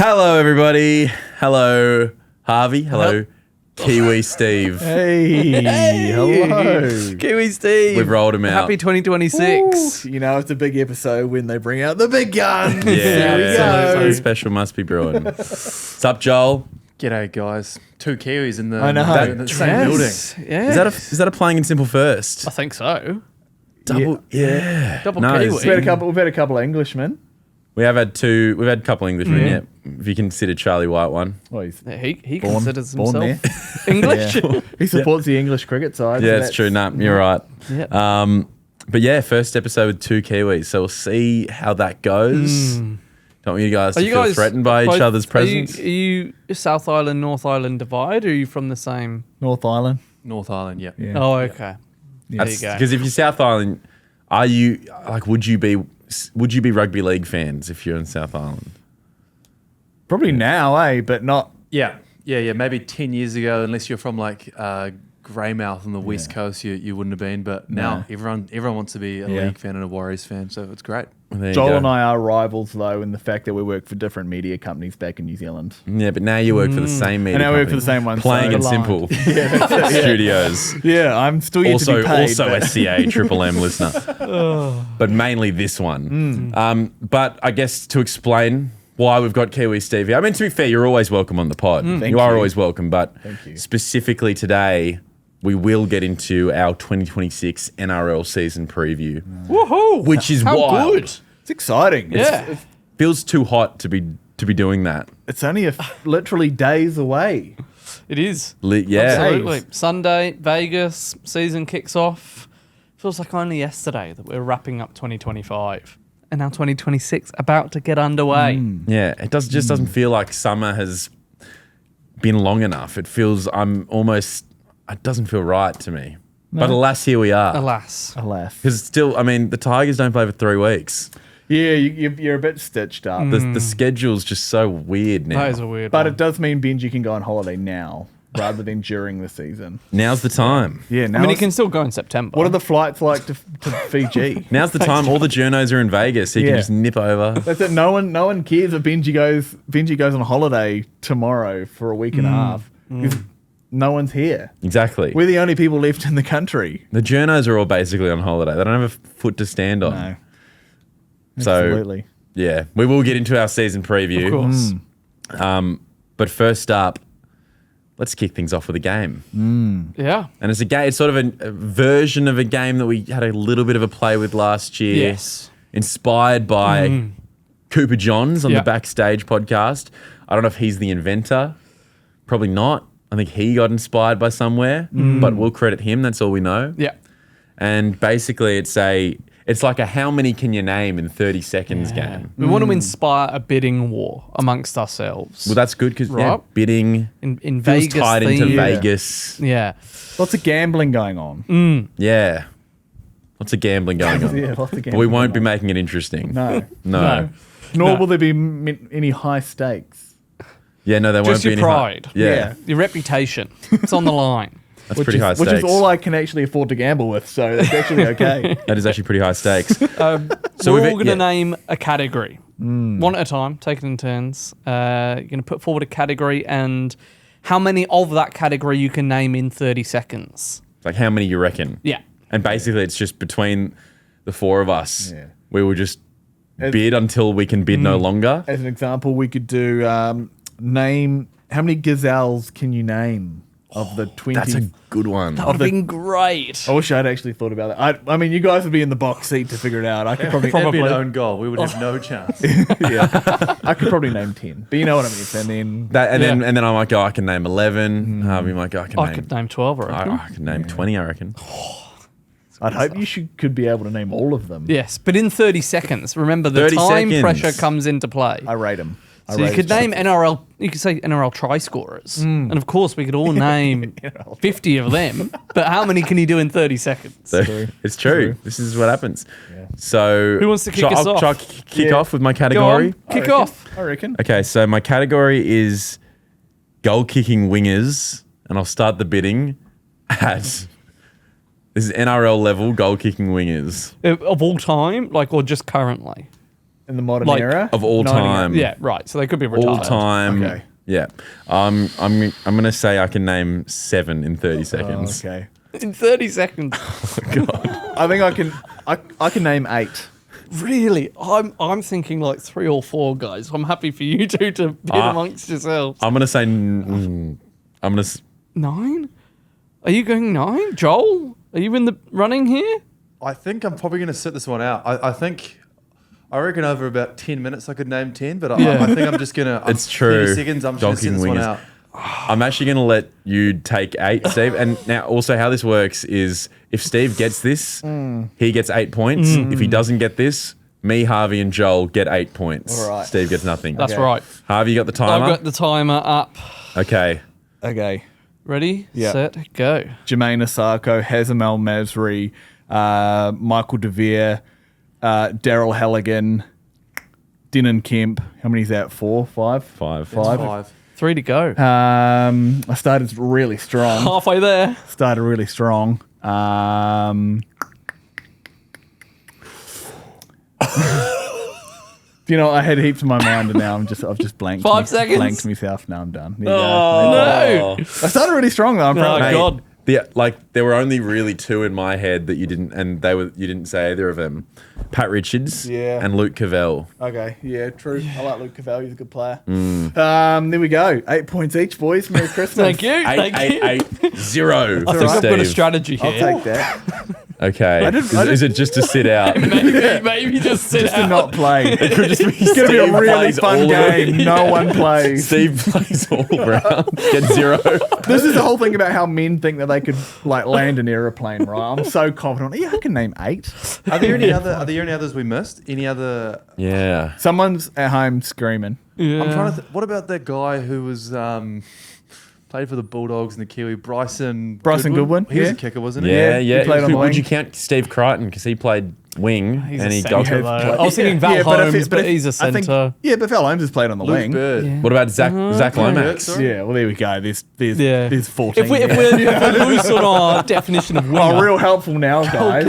Hello, everybody. Hello, Harvey. Hello, Kiwi Steve. Hey, hello. Kiwi Steve. We've rolled him out. Happy 2026. You know, it's a big episode when they bring out the big guns. Yeah, There we go. something special must be brewing. What's up, Joel? G'day, guys. Two Kiwis in the, I know. in the same building. Yeah. Is that a playing in simple first? I think so. Double, yeah. Double No, Kiwi. it's- We've had a couple of Englishmen. We've had a couple Englishmen, yeah. If you consider Charlie White one. Well, he's Yeah, he born, considers born himself there. English. Yeah. He supports the English cricket side. Yeah, so it's true. Nah, you're right. Yeah. But yeah, first episode with two Kiwis. So we'll see how that goes. Don't want you guys to feel threatened by each other's presence. Are you South Island, North Island divide, or are you from the same? North Island. North Island, yeah. Yeah. Oh, okay. There you go. Because if you're South Island, are you like? Would you be rugby league fans if you're in South Island? Probably now, but not. Yeah. Maybe 10 years ago, unless you're from like Greymouth on the West Coast, you wouldn't have been. But now everyone wants to be a league fan and a Warriors fan, so it's great. There you Joel go. and I are rivals, though, in the fact that we work for different media companies back in New Zealand. Yeah, but now you work for the same media. And now we work for company. the same one. Playing so- in simple Yeah. studios. Yeah, I'm still yet to Also, be paid. but- SCA Triple M listener, but mainly this one. But I guess to explain why we've got Kiwi Steve here. I mean, to be fair, you're always welcome on the pod. Thank You are you. always welcome, but Thank you. specifically today, we will get into our 2026 NRL Season Preview, Woohoo! which is How wild. good. It's exciting. Yeah. Feels too hot to be doing that. It's only literally days away. It is. Yeah. Absolutely. Sunday, Vegas, season kicks off. Feels like only yesterday that we're wrapping up 2025. And now 2026 about to get underway. Yeah, it just doesn't feel like summer has been long enough. It feels it doesn't feel right to me. But alas, here we are. Alas. Alas. Because still, I mean, the Tigers don't play for 3 weeks. Yeah, you're a bit stitched up. The schedule's just so weird now. That is a weird But one. it does mean Benji can go on holiday now rather than during the season. Now's the time. Yeah, now I mean, he it's- can still go in September. What are the flights like to Fiji? Now's the time. All the journos are in Vegas. He can Yeah. just nip over. That's it. No one cares if Benji goes on holiday tomorrow for a week and a half. 'Cause no one's here. Exactly. We're the only people left in the country. The journos are all basically on holiday. They don't have a foot to stand on. No. So, Absolutely. yeah, we will get into our season preview. Of course. But first up, let's kick things off with a game. Yeah. And it's a game. It's sort of a version of a game that we had a little bit of a play with last year. Yes. Inspired by Cooper Johns on Yeah. the Backstage podcast. I don't know if he's the inventor. Probably not. I think he got inspired by somewhere, but we'll credit him. That's all we know. Yeah. And basically, it's like a how many can you name in 30 seconds game. We want to inspire a bidding war amongst ourselves. Well, that's good because Right. bidding in feels Vegas tied into theme. Vegas. Yeah. Lots of gambling going on. Yeah. Lots of gambling going on. Yeah, lots of But we gambling won't be going making it interesting. on. No. No. Nor No. will there be any high stakes. Yeah, no, there won't Just be your any pride. Yeah. Your reputation. It's on the line. That's pretty high Which stakes. is all I can actually afford to gamble with, so that's actually okay. That is actually pretty high stakes. So So we're we've- all going to yeah. name a category. One at a time, take it in turns. You're going to put forward a category and how many of that category you can name in 30 seconds. Like how many you reckon? Yeah. And basically it's just between the four of us. Yeah. We will just bid until we can bid no longer. As an example, we could do name how many gazelles can you name of the 20? That's a good one. That would have been great. I wish I'd actually thought about that. I mean, you guys would be in the box seat to figure it out. I could probably That'd be an own goal. We would have no chance. yeah, I could probably name 10, but you know what I mean. And then And then I might go, I can name 11. Harvey might go, I I could name 12, I reckon. I can name 20, I reckon. I'd hope you could be able to name all of them. Yes, but in 30 seconds. Remember, the 30 time seconds. pressure comes into play. I rate them. So you could name NRL, you could say NRL try scorers. And of course, we could all name 50 of them. But how many can you do in 30 seconds? So True. it's true. True. This is what happens. So Who wants to kick shall us I'll off? try kick Yeah. off with my Go category. on, kick off. I reckon. Okay, so my category is goal kicking wingers, and I'll start the bidding at this is NRL level goal kicking wingers. Of all time, or just currently? In the modern Like, era? Of all 98. time. Yeah, right. So they could be retired. All time. Okay. Yeah. I'm going to say I can name 7 in 30 Oh, seconds. okay. In 30 seconds. I think I can name 8. Really? I'm thinking like 3 or 4 guys. I'm happy for you two to bid amongst yourselves. I'm going to say... I'm going to... 9? Are you going 9? Joel? Are you in the running here? I think I'm probably going to sit this one out. I reckon over about 10 minutes I could name 10, but Yeah. I think I'm just going to... It's true. 30 seconds, I'm just going to sit Donkey this one wingers. out. I'm actually going to let you take 8, Steve. And now also how this works is if Steve gets this, he gets 8 points. If he doesn't get this, me, Harvey, and Joel get 8 points. All right. Steve gets nothing. That's Okay. right. Harvey, you got the timer? I've got the timer up. Okay. Okay. Ready, Yeah. set, go. Jermaine Asako, Hazem El Masri, Michael DeVere, Daryl Halligan, Denon Kemp. How many is that? 4? 5? 5. 5. 3 to go. I started really strong. Halfway there. You know, I had heaps in my mind, and now I've just blanked. 5 seconds. Blanked myself. Now I'm done. There you No. go. I started really strong though. I'm proud. Oh, of God. There were only really 2 in my head that you didn't, you didn't say either of them. Pat Richards Yeah. and Luke Cavell. Okay, yeah, true. I like Luke Cavell. He's a good player. There we go. 8 points each, boys. Merry Christmas. Thank you. 8, Thank 8, you. 8, 0. I think I've got a strategy I'll here. take that. Okay. Is it just to sit out? Maybe just sit Just out. to not play. It could just be It's going to be a Steve really plays fun all game. around. No one plays. Steve plays all around. Get 0. This is the whole thing about how men think that they could like land an aeroplane, right? I'm so confident. Yeah, I can name 8. Are there any others we missed? Any other... Yeah. Someone's at home screaming. Yeah. I'm trying to... What about that guy who was... played for the Bulldogs and the Kiwi, Bryson Goodwin, He was yeah. a kicker, wasn't he? Yeah, he yeah. played on the Would wing. you count Steve Crichton because he played wing He's and a he centre, got. though. I was thinking Val Holmes, but he's a I think- centre. Yeah, but Val Holmes has played on the Luke wing. Bird. What about Zach Lomax? sorry. Yeah, well, there we go. There's Yeah. 14. If we're loose on our definition of winger, Oh, real helpful now, guys.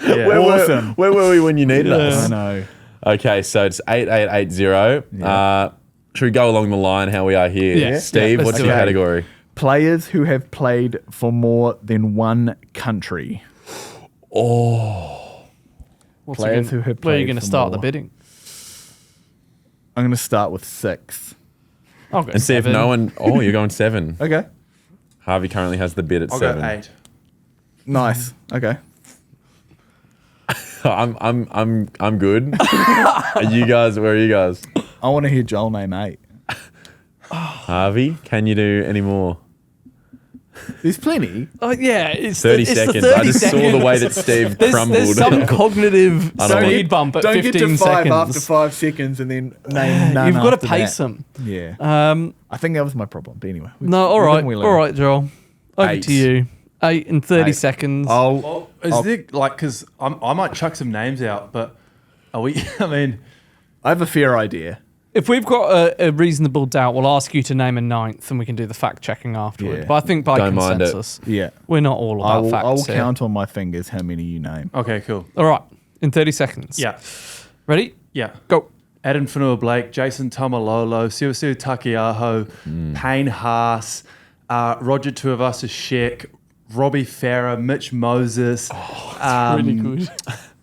Yeah. Awesome. Where were we when you needed I us? know. Okay, so it's 8880. Should we go along the line how we are here? Yeah. Steve, Yeah, let's what's do your it. category? Players who have played for more than one country. Players who have where are you played going to for start the more. bidding? I'm going to start with 6. I'll go And see if 7. no one. Oh, you're going 7. Okay. Harvey currently has the bid at I'll 7. go 8. Nice. Okay. I'm good. Are you guys? Where are you guys? I want to hear Joel name 8. Harvey, can you do any more? There's plenty. Oh yeah, it's 30 the seconds. 30 I just saw the way that seconds. Steve There's crumbled. some cognitive I don't speed bump at Don't 15 get to 5 seconds. after 5 seconds and then name none. You've got to after pace that. them. Yeah. I think that was my problem. But anyway. No, all right, Joel. Over 8. to you. 8 in 30 8. seconds. I'll, Is there, like, because I might chuck some names out, but are we... I mean... I have a fair idea. If we've got a reasonable doubt, we'll ask you to name a 9th, and we can do the fact checking afterward. Yeah. But I think by Don't mind it. consensus, Yeah. we're not all I about will, facts here. count on my fingers how many you name. Okay, cool. All right, in 30 seconds. Yeah. Ready? Yeah. Go. Adam Fanua-Blake, Jason Tomalolo, Siusiu Takiaho, Payne Haas, Roger Tuivasa-Sheck, Robbie Farah, Mitch Moses. Really good.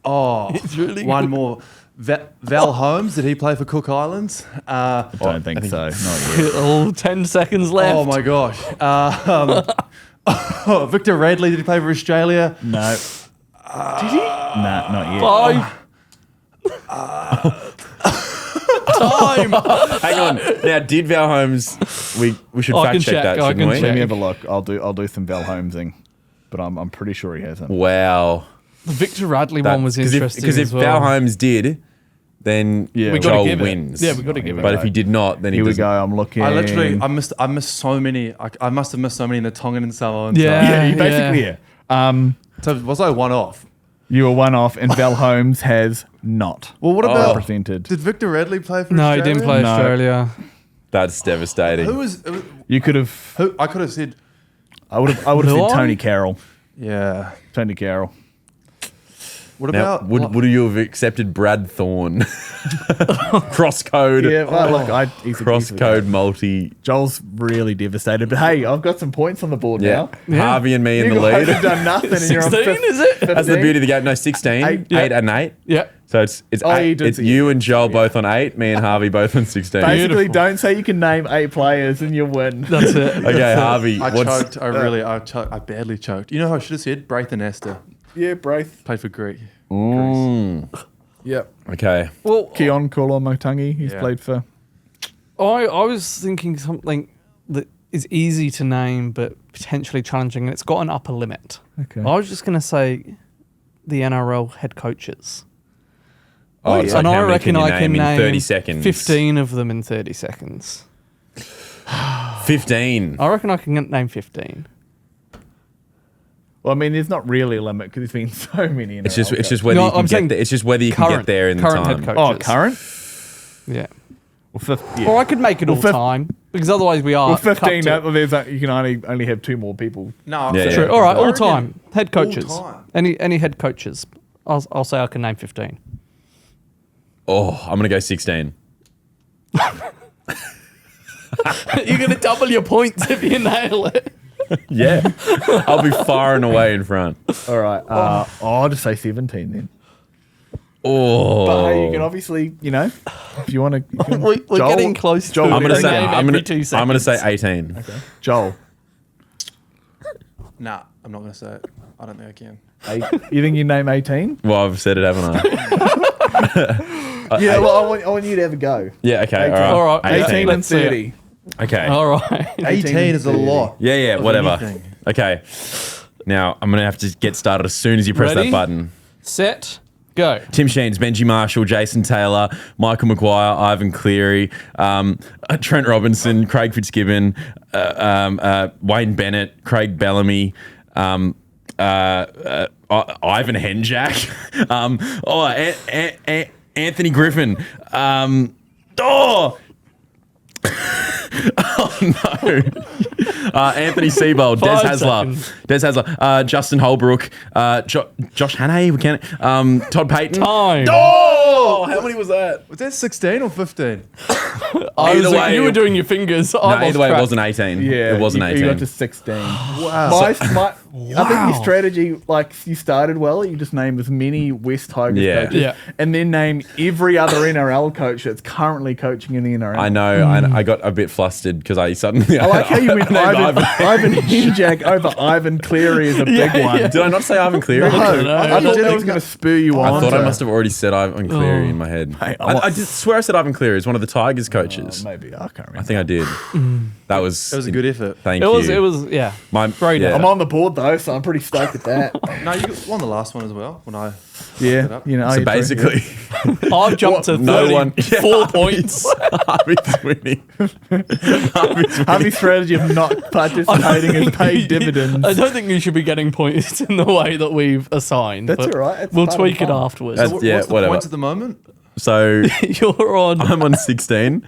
Oh, It's really one good. more. Val Holmes, did he play for Cook Islands? I don't think so. Not yet. Oh, 10 seconds left. Oh my gosh. Victor Radley, did he play for Australia? No. Did he? Nah, not yet. 5. Time. Hang on. Now, did Val Holmes? We should I fact can check check, that, I shouldn't can we? check. Let me have a look. I'll do some Val Holmesing, but I'm pretty sure he hasn't. Wow. The Victor Radley one was interesting Because if as well. Val Holmes did, then Yeah, we gotta Joel give it. wins. Yeah, we got to give it. But if he did not, then he Here we doesn't. go. I'm looking. I missed so many. I must have missed so many in the Tongan and Samoan. Yeah. Yeah, you basically yeah. So was I one off? You were one off, and Val Holmes has not. Well, what about... represented? Did Victor Radley play for No, Australia? he didn't play No. Australia. That's devastating. Who was... You could have. Who, I could have said... I would have said Luai? Tony Carroll. Yeah. Tony Carroll. What Now, about would you have accepted Brad Thorne? Cross code. Yeah, well, look, Cross code multi. Joel's really devastated, but hey, I've got some points on the board Yeah. now. Harvey and me in You the guys lead. have done nothing. And you're on 16, is it? 15. That's the beauty of the game. No, 16. Eight. Eight and 8. Yeah. So it's Oh, you eight, did it's say- you and Joel both on 8, me and Harvey both on 16. Basically, Beautiful. don't say you can name 8 players and you win. That's it. Okay, Harvey. I what's choked. I badly choked. You know how I should have said? Braithen Esther. Yeah, Braith. Played for Greek. Yep. Okay. Well, Keon Kolomotangi, he's Yeah. played for. I was thinking something that is easy to name but potentially challenging, and it's got an upper limit. Okay. I was just going to say the NRL head coaches. Oh, it's and like I how many reckon can you I can name in name 30 seconds? 15 of them in 30 seconds. 15. I reckon I can name 15. Well, I mean, there's not really a limit because there's been so many. It's just whether No, you can I'm get saying there. It's just whether you can get there in the current time. head coaches. Oh, current? Yeah. Well, Or yeah. I could make it all time because otherwise we are. Well, 15. cut to- You can only have 2 more people. No, Yeah, True. yeah. All right, I all reckon time head coaches. time. Any head coaches? I'll say I can name 15. Oh, I'm gonna go 16. You're gonna double your points if you nail it. Yeah, I'll be far and away in front. All right. I'll just say 17 then. Oh, But hey, you can obviously, if you want to. We're getting close to Joel, I'm gonna every say game I'm every gonna 2 seconds. I'm gonna say 18. Joel. Nah, I'm not going to say it. I don't think I can. You think you name 18? Well, I've said it, haven't I? Yeah, well, I want you to have a go. Yeah. Okay. 18. All right. All right, 18 and let's see it. 30. Okay. All right. 18 is a lot. Yeah. of Whatever. anything. Okay. Now I'm gonna have to get started as soon as you press Ready? that button. Set. Go. Tim Sheens, Benji Marshall, Jason Taylor, Michael Maguire, Ivan Cleary, Trent Robinson, Craig Fitzgibbon, Wayne Bennett, Craig Bellamy, Ivan Henjack, Anthony Griffin. Oh no. Anthony Seibold, Des 5 Hasler, Justin Holbrook, Josh Hannay, we can't, Todd Payton. Time. Oh, how many was that? Was that 16 or 15? Either way, you were doing your fingers. I No, lost either way, it track. wasn't 18. Yeah, it wasn't you 18. got to 16. Wow. I think your strategy, you started well. You just named as many West Tigers Yeah. coaches, Yeah. and then name every other NRL coach that's currently coaching in the NRL. I know. I got a bit flustered because I suddenly. I like how you went Ivan Henjack over Ivan Cleary is a big one. Did I not say Ivan Cleary? No, I thought did. that was going to spur you on. I thought I to- must have already said Ivan Cleary in my head. Mate, I did swear I said Ivan Cleary is one of the Tigers coaches. Maybe I can't remember. I think I did. That was. It was a good effort. Thank It you. was, yeah. Great. effort. I'm on the board though, so I'm pretty stoked at that. No, you won the last one as well when I Yeah, up. you know. So you're true. basically, I've jumped to no 34 one- Yeah, points. Harvey's winning. Harvey's strategy of not participating has paid dividends. I don't think you should be getting points in the way that we've assigned. That's but all right. It's We'll part of tweak the it fun. afterwards. That's- yeah, What's the whatever. points at the moment? So You're on. I'm on 16.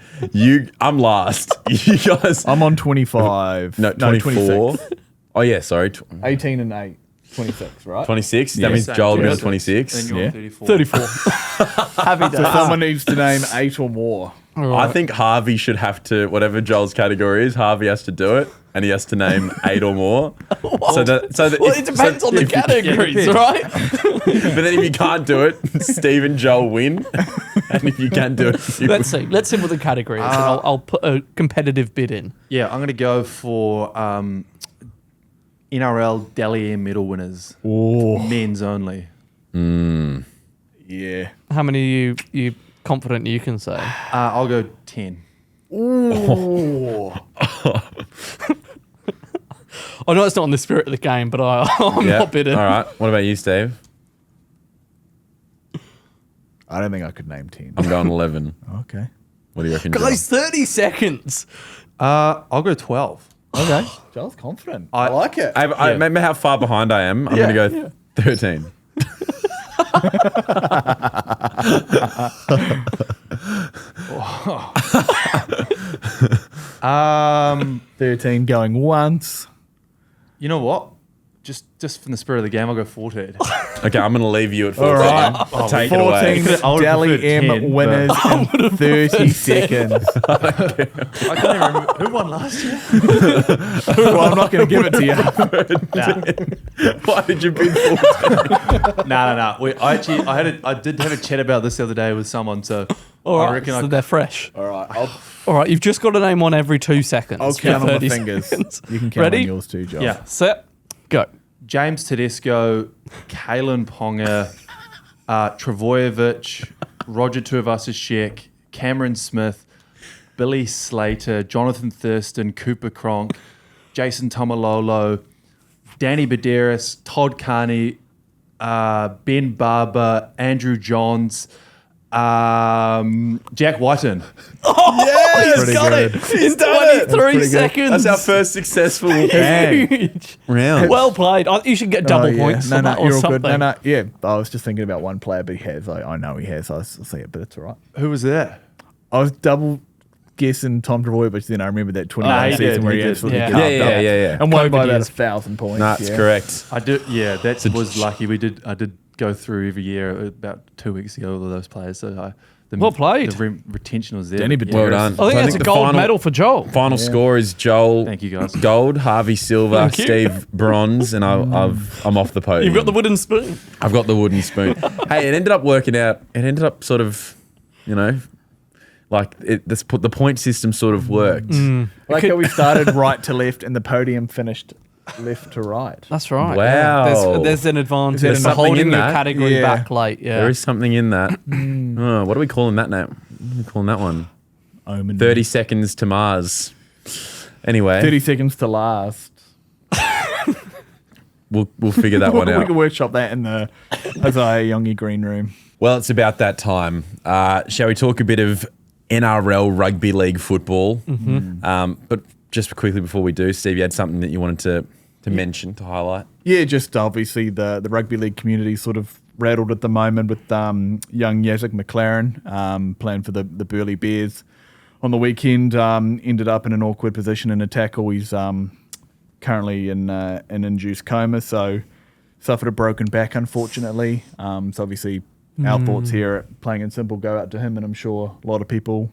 I'm last. You guys. I'm on 25. No, 24. 26. Oh yeah, sorry. 18 and 8. 26, right? 26. Yeah. That means Same. Joel will be on 26. 26. And you're Yeah. on 34. 34. Happy So days. someone needs to name 8 or more. I think Harvey should have to, whatever Joel's category is, Harvey has to do it, and he has to name 8 or more. So that Well, it depends on the categories, right? But then if you can't do it, Steve and Joel win. And if you can do it, you Let's see. Let's see what the category is, and I'll put a competitive bid in. Yeah, I'm going to go for NRL Dally Air medal winners. Oh, Men's only. yeah. How many are you confident you can say? I'll go 10. Ooh. I know it's not in the spirit of the game, but I'm Yeah. not bidding. All right. What about you, Steve? I don't think I could name 10. I'm going 11. Okay. What do you reckon, Joel? Guys, 30 seconds. I'll go 12. Okay. Joel's confident. I like it. I remember how far behind I am. I'm going to go 13. Um, 13 going once. you know what? just from the spirit of the game, I'll go 14. Okay, I'm going to leave you at 14. All right. Take it away. 14 I would've Dally preferred M 10, winners in 30 seconds. I can't even remember who won last year. Well, I'm not going to give it to you. Why did you bid 14? No. I did have a chat about this the other day with someone. So All I right, reckon so they're fresh. All right. All right, you've just got to name one every 2 seconds. I'll for count on my 30 fingers. seconds. You can count Ready? on yours too, Joel. Yeah. Set. Go. James Tedesco, Kalen Ponga, Travojevic, Roger Tuivasa-Sheck, Cameron Smith, Billy Slater, Jonathan Thurston, Cooper Cronk, Jason Tomalolo, Danny Baderis, Todd Carney, Ben Barber, Andrew Johns, Jack Whiten. Yes! Pretty Got good. it. In That's 23 pretty good. seconds. That's our first successful Bang. Huge. round. Well played. You should get double Oh, yeah. points. No, for no, that or you're all something. good. No, yeah. I was just thinking about one player, but he has. I know he has. I'll see it, but it's all right. Who was that? I was double guessing Tom Travojevic, then I remember that 2019 he season did, where he he did. absolutely Yeah. carved Yeah, up. yeah. And won by COVID about years. 1,000 points. That's yeah. correct. I did. Yeah, that was lucky. I did go through every year about 2 weeks ago all of those players. So Well played. The retention was there. Danny Yeah. Baderis. Well done. I think So that's a the gold final- medal for Joel. Final score is Joel. Thank you, guys. Gold, Harvey silver, Thank you. Steve bronze, and I'm off the podium. You've got the wooden spoon. I've got the wooden spoon. Hey, it ended up working out. It ended up sort of, like the point system sort of worked. Like how we started right to left and the podium finished left to right. That's right. Wow. Yeah. There's an advantage There's for something holding in your that. category Yeah. back late. Yeah. There is something in that. Oh, what are we calling that now? What are we calling that one? Omen. 30 seconds to Mars. Anyway, 30 seconds to last. we'll figure that one We out. can workshop that in the Isaiah Yongi green room. Well, it's about that time. Shall we talk a bit of NRL rugby league football? But just quickly before we do, Steve, you had something that you wanted to mention, to highlight? Yeah, just obviously the rugby league community sort of rattled at the moment with young Yazzik McLaren playing for the Burleigh Bears on the weekend. Ended up in an awkward position in a tackle. He's currently in an induced coma, so suffered a broken back, unfortunately. So obviously our thoughts here at Playing in Simple go out to him, and I'm sure a lot of people,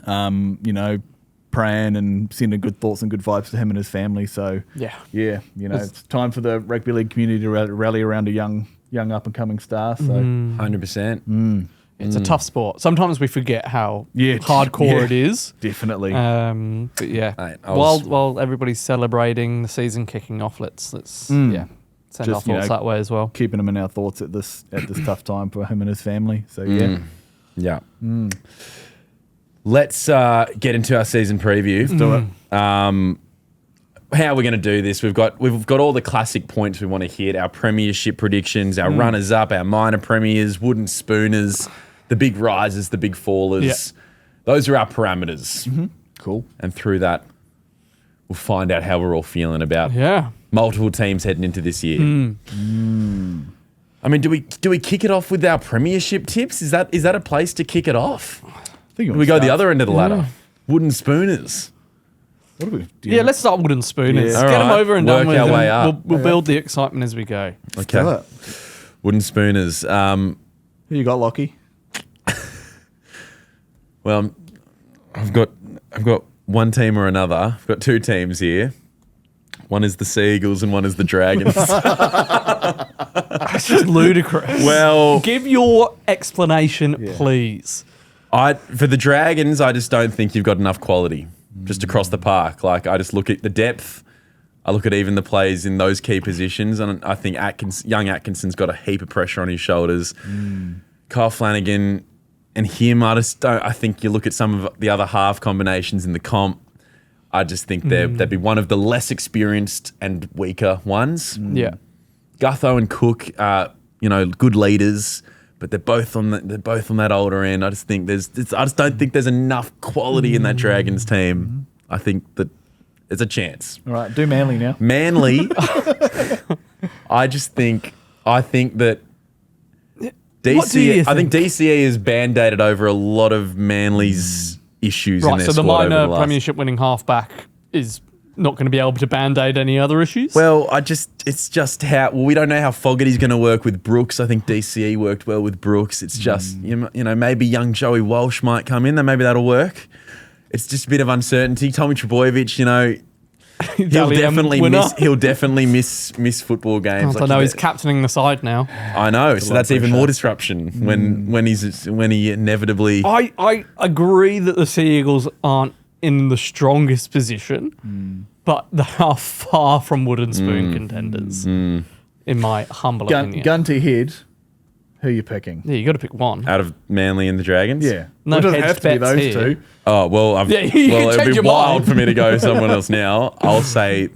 praying and sending good thoughts and good vibes to him and his family. So Yeah. it's time for the rugby league community to rally around a young up and coming star. So 100%. It's a tough sport. Sometimes we forget how Yeah. hardcore Yeah. it is. definitely. But yeah, Mate, I was- while everybody's celebrating the season kicking off, let's send our Just, thoughts that way as well. Keeping him in our thoughts at this tough time for him and his family. So yeah. Yeah. Let's get into our season preview. Do it. How are we going to do this? We've got all the classic points we want to hit: our premiership predictions, our runners up, our minor premiers, wooden spooners, the big risers, the big fallers. Yeah. Those are our parameters. Cool. And through that, we'll find out how we're all feeling about Yeah. multiple teams heading into this year. I mean, do we kick it off with our premiership tips? Is that a place to kick it off? I think Do we go the other end of the ladder? Wooden spooners. What do we do? Yeah, let's start wooden spooners. Yeah. Get them Alright, over and work done with. our and way up. We'll build the excitement as we go. Okay. do it. Wooden spooners. Who you got, Lachie? Well, I've got one team or another. I've got two teams here. One is the Seagulls and one is the Dragons. That's just ludicrous. Well, Give your explanation, please. for the Dragons, I just don't think you've got enough quality just across the park. Like, I just look at the depth. I look at even the players in those key positions, and I think young Atkinson's got a heap of pressure on his shoulders. Kyle Flanagan and him, I think you look at some of the other half combinations in the comp, I just think they'd be one of the less experienced and weaker ones. Yeah. Gutho and Cook are, good leaders, but they're both on that older end. I just think I just don't think there's enough quality in that Dragons team. I think that there's a chance. All right, do Manly now. Manly, I think that What do you I think think? DCE has band-aided over a lot of Manly's issues in Right, their so the squad over minor the last. premiership winning halfback is not going to be able to band-aid any other issues? Well, it's just how we don't know how Fogarty's going to work with Brooks. I think DCE worked well with Brooks. It's just you know maybe young Joey Walsh might come in, then maybe that'll work. It's just a bit of uncertainty. Tommy Trbojevic, you know, he'll definitely miss football games. I know he's captaining the side now. I know, so that's even more disruption when he inevitably. I agree that the Sea Eagles aren't in the strongest position, but they are far from wooden spoon contenders, in my humble opinion. Gun to head, who are you picking? Yeah, you got to pick one. Out of Manly and the Dragons? Yeah. No it doesn't heads have to be bets those here. two. Oh, well, you it'd change be your wild mind. for me to go someone else now. I'll say...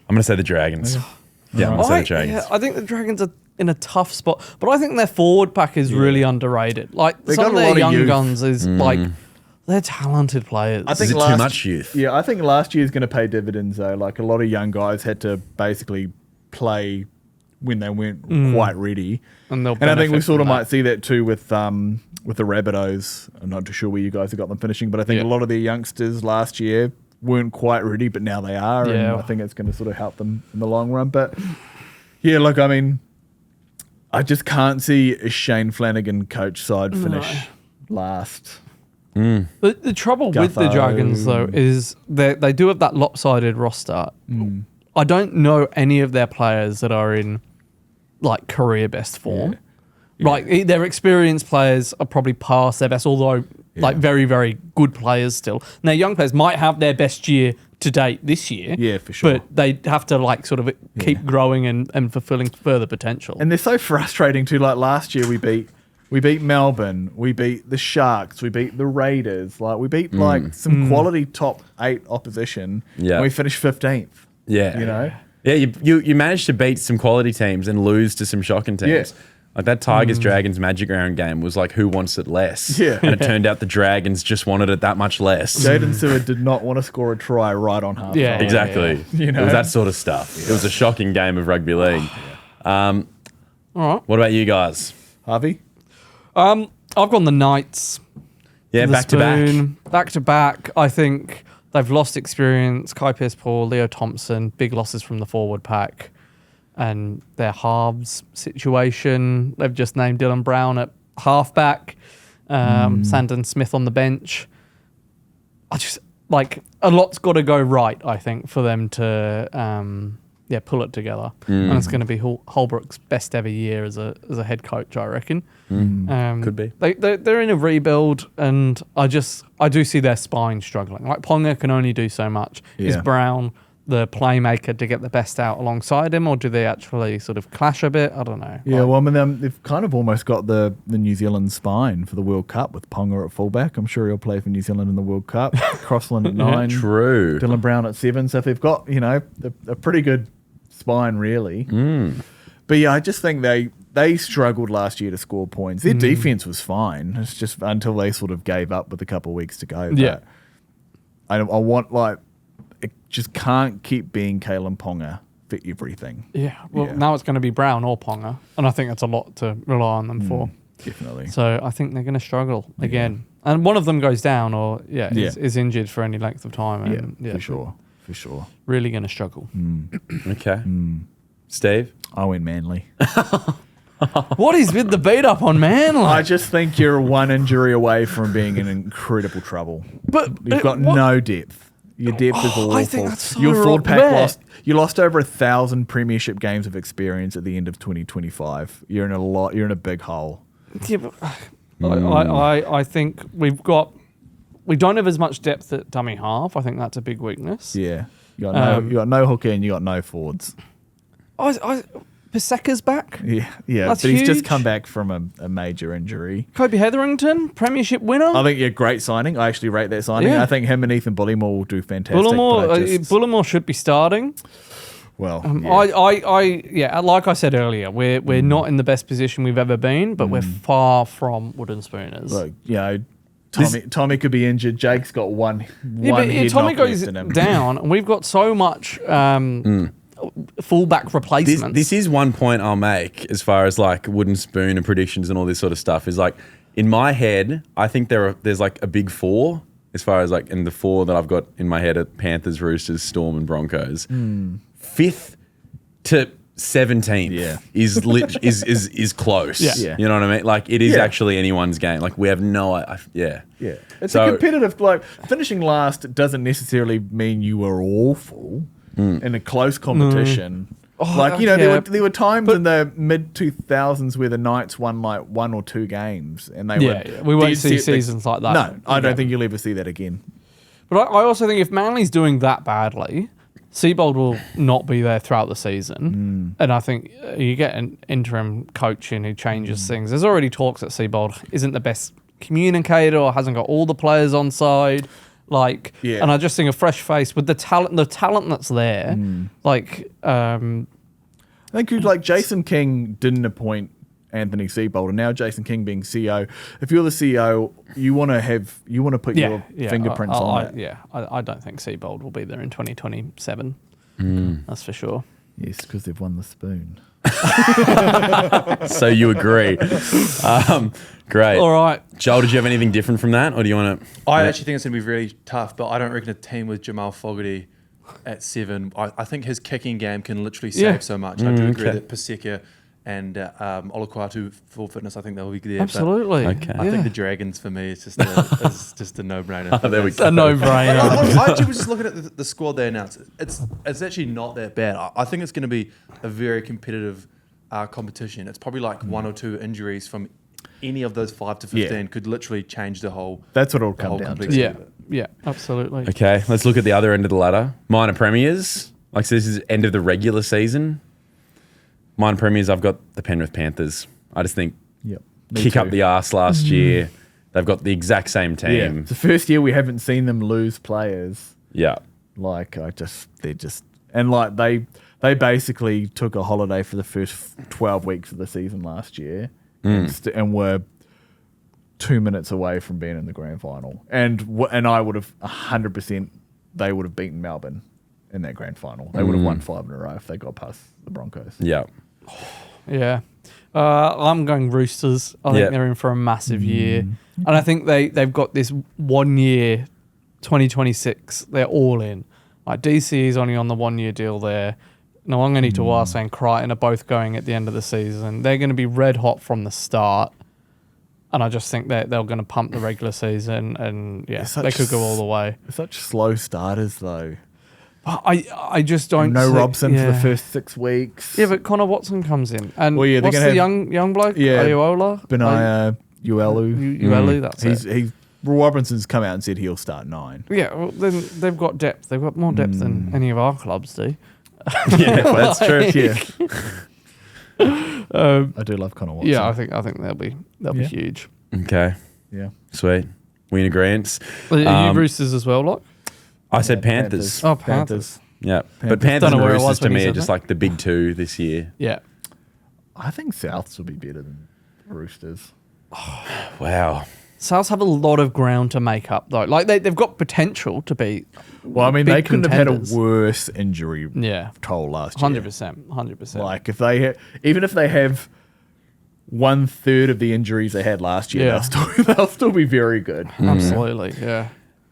I'm going to say the Dragons. Yeah, I'm going to say the Dragons. I think the Dragons are in a tough spot, but I think their forward pack is really underrated. Like, They some got of a their lot of young youth. guns is like, they're talented players. I think Is it too much youth? Yeah, I think last year's going to pay dividends though. Like a lot of young guys had to basically play when they weren't quite ready, And they'll I think we benefit sort of from that. might see that too with the Rabbitohs. I'm not too sure where you guys have got them finishing, but I think a lot of their youngsters last year weren't quite ready, but now they are, and Yeah. I think it's going to sort of help them in the long run. But yeah, look, I mean, I just can't see a Shane Flanagan coach side finish last. The trouble with the Gutho. Dragons, though, is they do have that lopsided roster. I don't know any of their players that are in like career best form. Like their experienced players are probably past their best, although like very, very good players still. Now, young players might have their best year to date this year. Yeah, for sure. But they have to like sort of keep growing and fulfilling further potential. And they're so frustrating too. Like last year, we beat Melbourne, we beat the Sharks, we beat the Raiders. Like we beat like some quality top 8 opposition. Yeah. And we finished 15th. Yeah. You know? Yeah, you managed to beat some quality teams and lose to some shocking teams. Yeah. Like that Tigers-Dragons Magic Round game was like, who wants it less? Yeah. And it turned out the Dragons just wanted it that much less. Jaden Seward did not want to score a try right on half. Yeah. time. Exactly. You know? It was that sort of stuff. It was a shocking game of rugby league. All right. What about you guys? Harvey? I've gone the Knights. Yeah, The back to back. Spoon. Back to back. I think they've lost experience. Kai Pearce-Paul, Leo Thompson, big losses from the forward pack. And their halves situation. They've just named Dylan Brown at halfback. Sandon Smith on the bench. I just like a lot's got to go right, I think, for them to pull it together. And it's going to be Holbrook's best ever year as a head coach, I reckon. Could be. They're in a rebuild, and I do see their spine struggling. Like Ponga can only do so much. Is Yeah. Brown the playmaker to get the best out alongside him, or do they actually sort of clash a bit? I don't know. Yeah, well, I mean, they've kind of almost got the New Zealand spine for the World Cup with Ponga at fullback. I'm sure he'll play for New Zealand in the World Cup. Crossland at 9. True. Dylan Brown at 7. So if they've got, a pretty good spine, really. But yeah, I just think they struggled last year to score points. Their defense was fine. It's just until they sort of gave up with a couple of weeks to go. But Yeah. I want, it just can't keep being Kalen Ponga for everything. Yeah. Well, Yeah. now it's going to be Brown or Ponga, and I think that's a lot to rely on them for. Definitely. So I think they're going to struggle again. And one of them goes down or is injured for any length of time. And, For sure. Really going to struggle. Okay. Steve? I went Manly. What is with the beat up on Manly? I just think you're one injury away from being in incredible trouble. But You've got no depth. Your depth is awful. I think that's so Your forward pack rare. lost. You lost over 1,000 premiership games of experience at the end of 2025. You're in a big hole. Yeah, but I think we don't have as much depth at dummy half. I think that's a big weakness. Yeah. You got no hooker and you got no forwards. Paseka's back. Yeah. That's but he's just huge. come back from a major injury. Kobe Hetherington, premiership winner. I think great signing. I actually rate that signing. Yeah. I think him and Ethan Bullimore will do fantastic. but I Bullimore should be starting. well, Like I said earlier, we're not in the best position we've ever been, but we're far from wooden spooners. look, Tommy could be injured. Jake's got one but head Tommy knock goes left in him. down, and we've got so much fullback replacements. This is one point I'll make as far as like wooden spoon and predictions and all this sort of stuff is like in my head, I think there's like a big 4 as far as like in the 4 that I've got in my head are Panthers, Roosters, Storm, and Broncos. 5th to 17th is close. Yeah. You know what I mean? Like it is actually anyone's game. Like we have no Yeah. It's a competitive, like finishing last doesn't necessarily mean you were awful in a close competition. Like, you know, there were times in the mid 2000s where the Knights won like 1 or 2 games and they were. We won't see seasons like that. No, I don't think you'll ever see that again. But I also think if Manly's doing that badly, Seabold will not be there throughout the season. And I think you get an interim coach in who changes things. There's already talks that Seabold isn't the best communicator or hasn't got all the players on side. Like, and I just think a fresh face with the talent that's there. Like, I think like Jason King didn't appoint Anthony Seabold, and now Jason King being CEO. If you're the CEO, you want to put your fingerprints on it. I don't think Seabold will be there in 2027. That's for sure. Yes, because they've won the spoon. So you agree. Great. All right. Joel, did you have anything different from that? Or do you want to... I actually think it's going to be really tough, but I don't reckon a team with Jamal Fogarty at 7. I think his kicking game can literally save so much. I do agree that Paseka and Olukwatu full fitness, I think they'll be there. Absolutely. Okay. I think the Dragons for me is just a no-brainer. There we go. A no-brainer. I actually was just looking at the squad they announced. It's actually not that bad. I think it's going to be a very competitive competition. It's probably like 1 or 2 injuries from any of those 5 to 15 could literally change the whole. That's what it'll come down to. Yeah, absolutely. Okay, let's look at the other end of the ladder. Minor premiers. Like, so this is end of the regular season. Minor premiers, I've got the Penrith Panthers. I just think kick up the arse last year. They've got the exact same team. Yeah. It's the first year we haven't seen them lose players. Yeah. Like, and like they basically took a holiday for the first 12 weeks of the season last year and were 2 minutes away from being in the grand final. And I would have 100%, they would have beaten Melbourne in that grand final. They would have won 5 in a row if they got past the Broncos. Yeah. Yeah. I'm going Roosters. I think they're in for a massive year. And I think they've got this 1 year, 2026, they're all in. Like DC is only on the 1 year deal there. Nawangani Tawasa and Crichton are both going at the end of the season. They're going to be red hot from the start. And I just think that they're going to pump the regular season and they could go all the way. Such slow starters though. But I just don't No see, Robson for the first 6 weeks. Yeah, but Connor Watson comes in. And they're what's gonna the have, young bloke? Yeah, Ayuola? Benaya Uelu. Uelu, that's it. Robinson's come out and said he'll start 9. Yeah, well, then they've got depth. They've got more depth than any of our clubs do. Yeah, that's true. I do love Connor Watson. Yeah, I think they'll be huge. Okay. Yeah. Sweet. We in agreement. Are you Roosters as well, like? I said Panthers. Oh, Panthers. Yeah. But Panthers and Roosters to me are just that. like the big 2 this year. Yeah. I think Souths will be better than Roosters. Wow. Souths have a lot of ground to make up, though. Like, they've got potential to be. Well, I mean, big they couldn't contenders. have had a worse injury toll last year. 100%. Like, even if they have 1/3 of the injuries they had last year, they'll still be very good. Absolutely, yeah.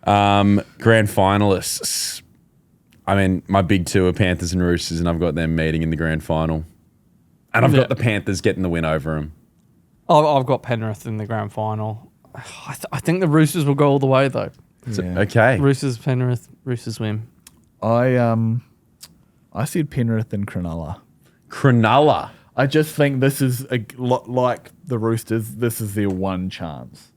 Grand finalists. I mean, my big 2 are Panthers and Roosters, and I've got them meeting in the grand final. And I've got the Panthers getting the win over them. I've got Penrith in the grand final. I think the Roosters will go all the way, though. So, okay. Roosters, Penrith, Roosters win. I said Penrith and Cronulla. Cronulla. I just think this is like the Roosters. This is their one chance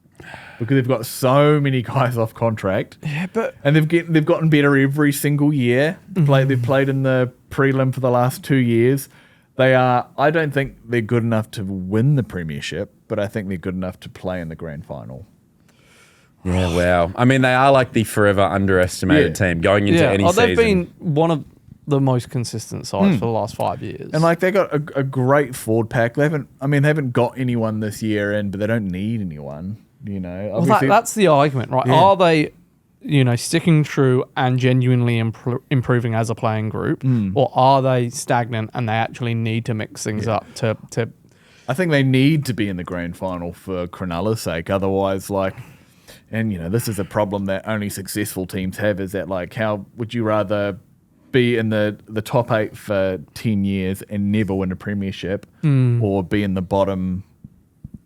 because they've got so many guys off contract. Yeah, and they've gotten better every single year. They've played in the prelim for the last 2 years. I don't think they're good enough to win the premiership, but I think they're good enough to play in the grand final. Yeah, wow. I mean, they are like the forever underestimated team going into any season. They've been one of the most consistent sides for the last 5 years. And like they got a great forward pack. They haven't got anyone this year in, but they don't need anyone. You know, well, that's the argument, right? Yeah. Are they, sticking true and genuinely improving as a playing group, or are they stagnant and they actually need to mix things up to? I think they need to be in the grand final for Cronulla's sake. Otherwise, and this is a problem that only successful teams have, is that like, how would you rather be in the top 8 for 10 years and never win a premiership, or be in the bottom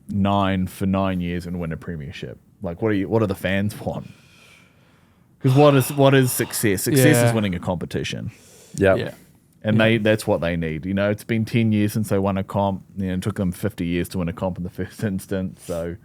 9 for 9 years and win a premiership? Like, what do the fans want? Because what is success? Success is winning a competition. Yeah. And that's what they need. It's been 10 years since they won a comp. It took them 50 years to win a comp in the first instance. So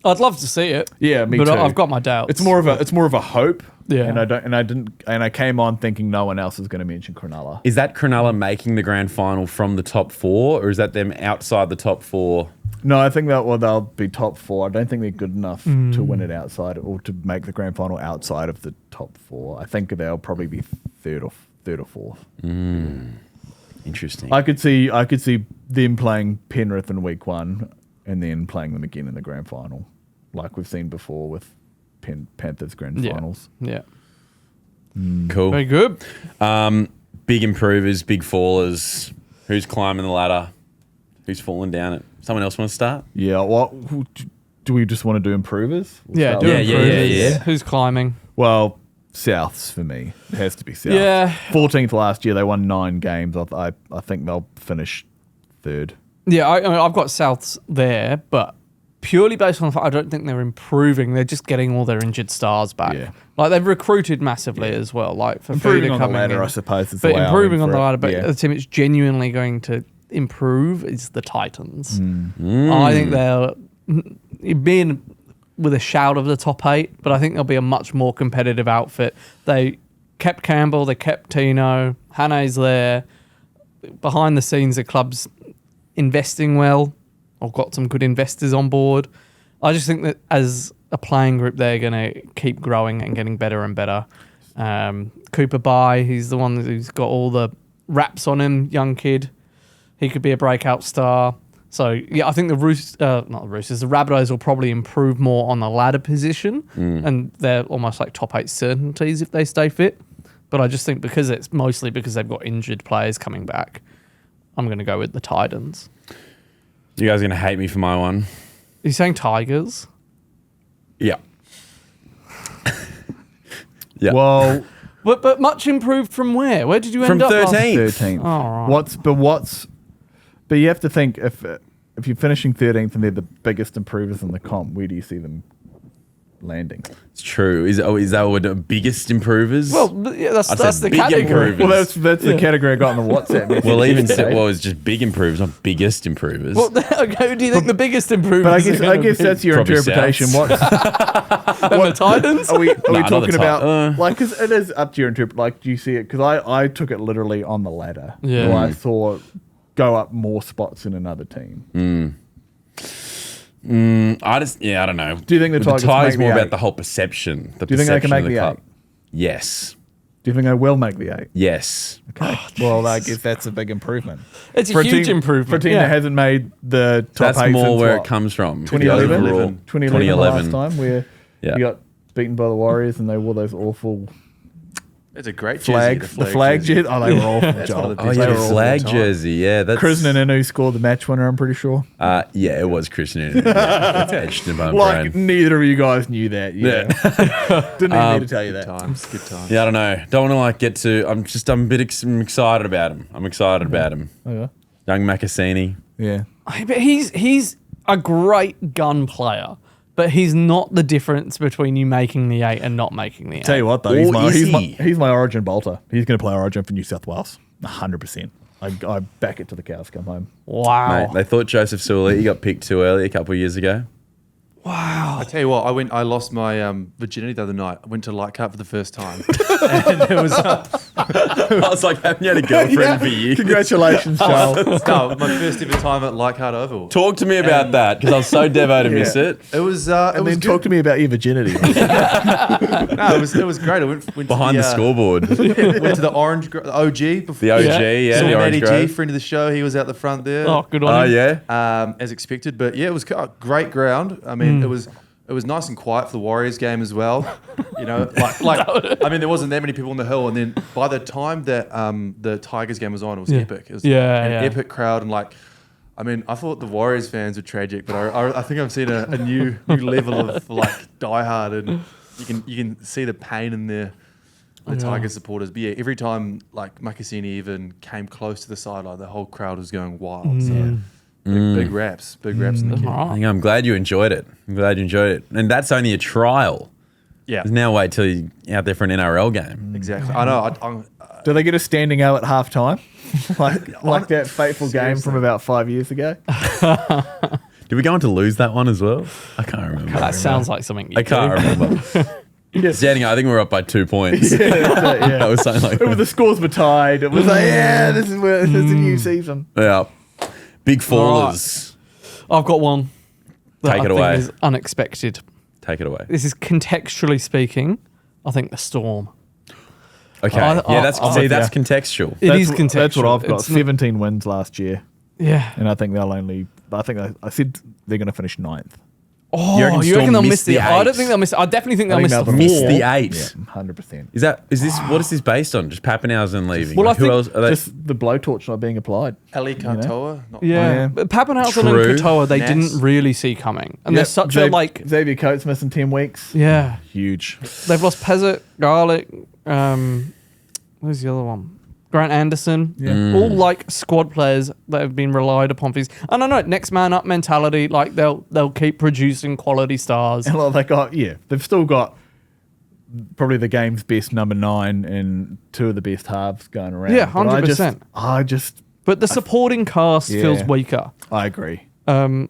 I'd love to see it. yeah, me but too. I've got my doubts. It's more of a hope. Yeah. And I came on thinking no one else was going to mention Cronulla. Is that Cronulla making the grand final from the top 4, or is that them outside the top 4? No, I think they'll be top 4. I don't think they're good enough to win it outside, or to make the grand final outside of the top 4. I think they'll probably be third or fourth. Interesting. I could see them playing Penrith in week 1 and then playing them again in the grand final, like we've seen before with Panthers grand finals. Yeah. Cool. Very good. Big improvers, big fallers. Who's climbing the ladder? Who's falling down it? Someone else want to start? Yeah. Do we just want to do improvers? Yeah, start do with- improvers. yeah. Who's climbing? Well, Souths for me. It has to be South. Yeah. 14th last year. They won 9 games. I think they'll finish 3rd. Yeah, I've got Souths there, but purely based on the fact I don't think they're improving. They're just getting all their injured stars back. Yeah. Like, they've recruited massively as well. Like, for Improving Fida on the coming ladder, in. I suppose, is But the way I improving went on for the it. ladder, but Yeah. the team it's genuinely going to improve is the Titans. Hmm. I think they're being with a shout of the top 8, but I think they'll be a much more competitive outfit. They kept Campbell, they kept Tino, Hane's there. Behind the scenes, the club's investing well, or got some good investors on board. I just think that as a playing group, they're going to keep growing and getting better and better. Cooper Bye, he's the one who's got all the raps on him, young kid. He could be a breakout star. So, yeah, I think the Rabbitohs will probably improve more on the ladder position, and they're almost like top 8 certainties if they stay fit. But I just think because it's mostly because they've got injured players coming back, I'm going to go with the Titans. You guys are going to hate me for my one. Are you saying Tigers? Yeah. Yeah. Well, But much improved from where? Where did you From end up? 13th. 13th. Oh, right. But you have to think, if you're finishing 13th and they're the biggest improvers in the comp, where do you see them landing? It's true. Is that what the biggest improvers? Well, yeah, I'd that's say the big category. improvers. Well, that's the category I got in the WhatsApp message. Well, even yesterday. it's just big improvers, not biggest improvers. Well, okay, who do you think the biggest improvers But are I gonna guess be? that's your Probably interpretation. Souths. The Titans? Are we Nah, not talking the about top. like, because it is up to your interpret. Like, do you see it? Because I took it literally on the ladder. Yeah. Who I thought go up more spots in another team. I don't know. Do you think the Tigers Tigers make more the about eight? the whole perception? The Do you think they can perception of make the club. 8? Yes. Do you think they will make the 8? Yes. Okay. Well, I guess that's a big improvement. It's a For huge team, improvement. for a team that hasn't made the top That's 8 more since where what? it comes from. 2011? The overall- 2011 the last time where Yeah. you got beaten by the Warriors and they wore those awful It's a great jersey. flag jersey. Oh, they were awful. That's Joel. one of the Oh best yeah, They the were jerseys of flag all time. jersey. Yeah, that's Krishnan and who scored the match winner, I'm pretty sure. Yeah, it was Christian. That's etched in my Like, brain. neither of you guys knew that. Yeah. Didn't even need to tell you that. Good times. Yeah, I don't know. Don't want to get to. I'm excited about him. I'm excited about him. Oh, yeah. Young Macassini. Yeah. But he's a great gun player, but he's not the difference between you making the 8 and not making the 8. Tell you what, though, Or is he? he's my Origin bolter. He's going to play Origin for New South Wales. 100%. I back it to the cows come home. Wow. Mate, they thought Joseph Suaalii got picked too early a couple of years ago. I tell you what, I lost my virginity the other night. I went to Leichhardt for the first time, and it was I was like, haven't you had a girlfriend for years? Congratulations, Charles. no, my first ever time at Leichhardt Oval. Talk to me about that because I was so devo to miss it. It was And then talk to me about your virginity. no, it was great. I went Behind to the scoreboard. went to the OG before. The OG, Yeah. yeah, Saw the Orange Matty G, Grove. friend of the show. He was out the front there. Oh, good on Oh, him. yeah. As expected. But yeah, it was a great ground. I mean, it was nice and quiet for the Warriors game as well. You know, I mean, there wasn't that many people on the hill, and then by the time that the Tigers game was on, it was epic. It was Yeah, an yeah. epic crowd, and I mean, I thought the Warriors fans were tragic, but I think I've seen a new level of like diehard, and you can see the pain in the Tiger supporters. But yeah, every time like Makasini even came close to the sideline, the whole crowd was going wild. So big raps in the kit. I think I'm glad you enjoyed it. And that's only a trial. Yeah, Now wait till you're out there for an NRL game. exactly. I know. Do they get a standing O at halftime? like that fateful game from about 5 years ago? Did we go on to lose that one as well? I can't remember. That sounds like something you I can't remember. Standing, I think we were up by 2 points. That was something like that. The scores were tied. It was like, this is a new season. Yeah. Big fallers. I've got one. That Take I it think away. is unexpected. Take it away. This is contextually speaking, I think the Storm. Okay. That's contextual. It is contextual. That's what I've got. It's not- 17 wins last year. Yeah. And I think I said they're going to finish 9th. Oh, You reckon you reckon Storm they'll miss miss the the I don't eight? think they'll miss. I definitely think they'll I miss think the they'll Miss four. the 8. Yeah, 100%. Is this what is this based on? Just Pappenhausen leaving? Well, I Who think else? Are they, Just the blowtorch not being applied. Ali Katoa. Yeah, but Pappenhausen True. and Katoa, they Ness. didn't really see coming, and they're such a like. Xavier Coates missing 10 weeks. Yeah, Huge. they've lost Pezzett, Garlic. Who's the other one? Grant Anderson. Yeah. All like squad players that have been relied upon for his. I don't know, next man up mentality. Like they'll keep producing quality stars. And they've still got probably the game's best number 9 and 2 of the best halves going around. Yeah, But 100%. But the supporting cast feels weaker. I agree. And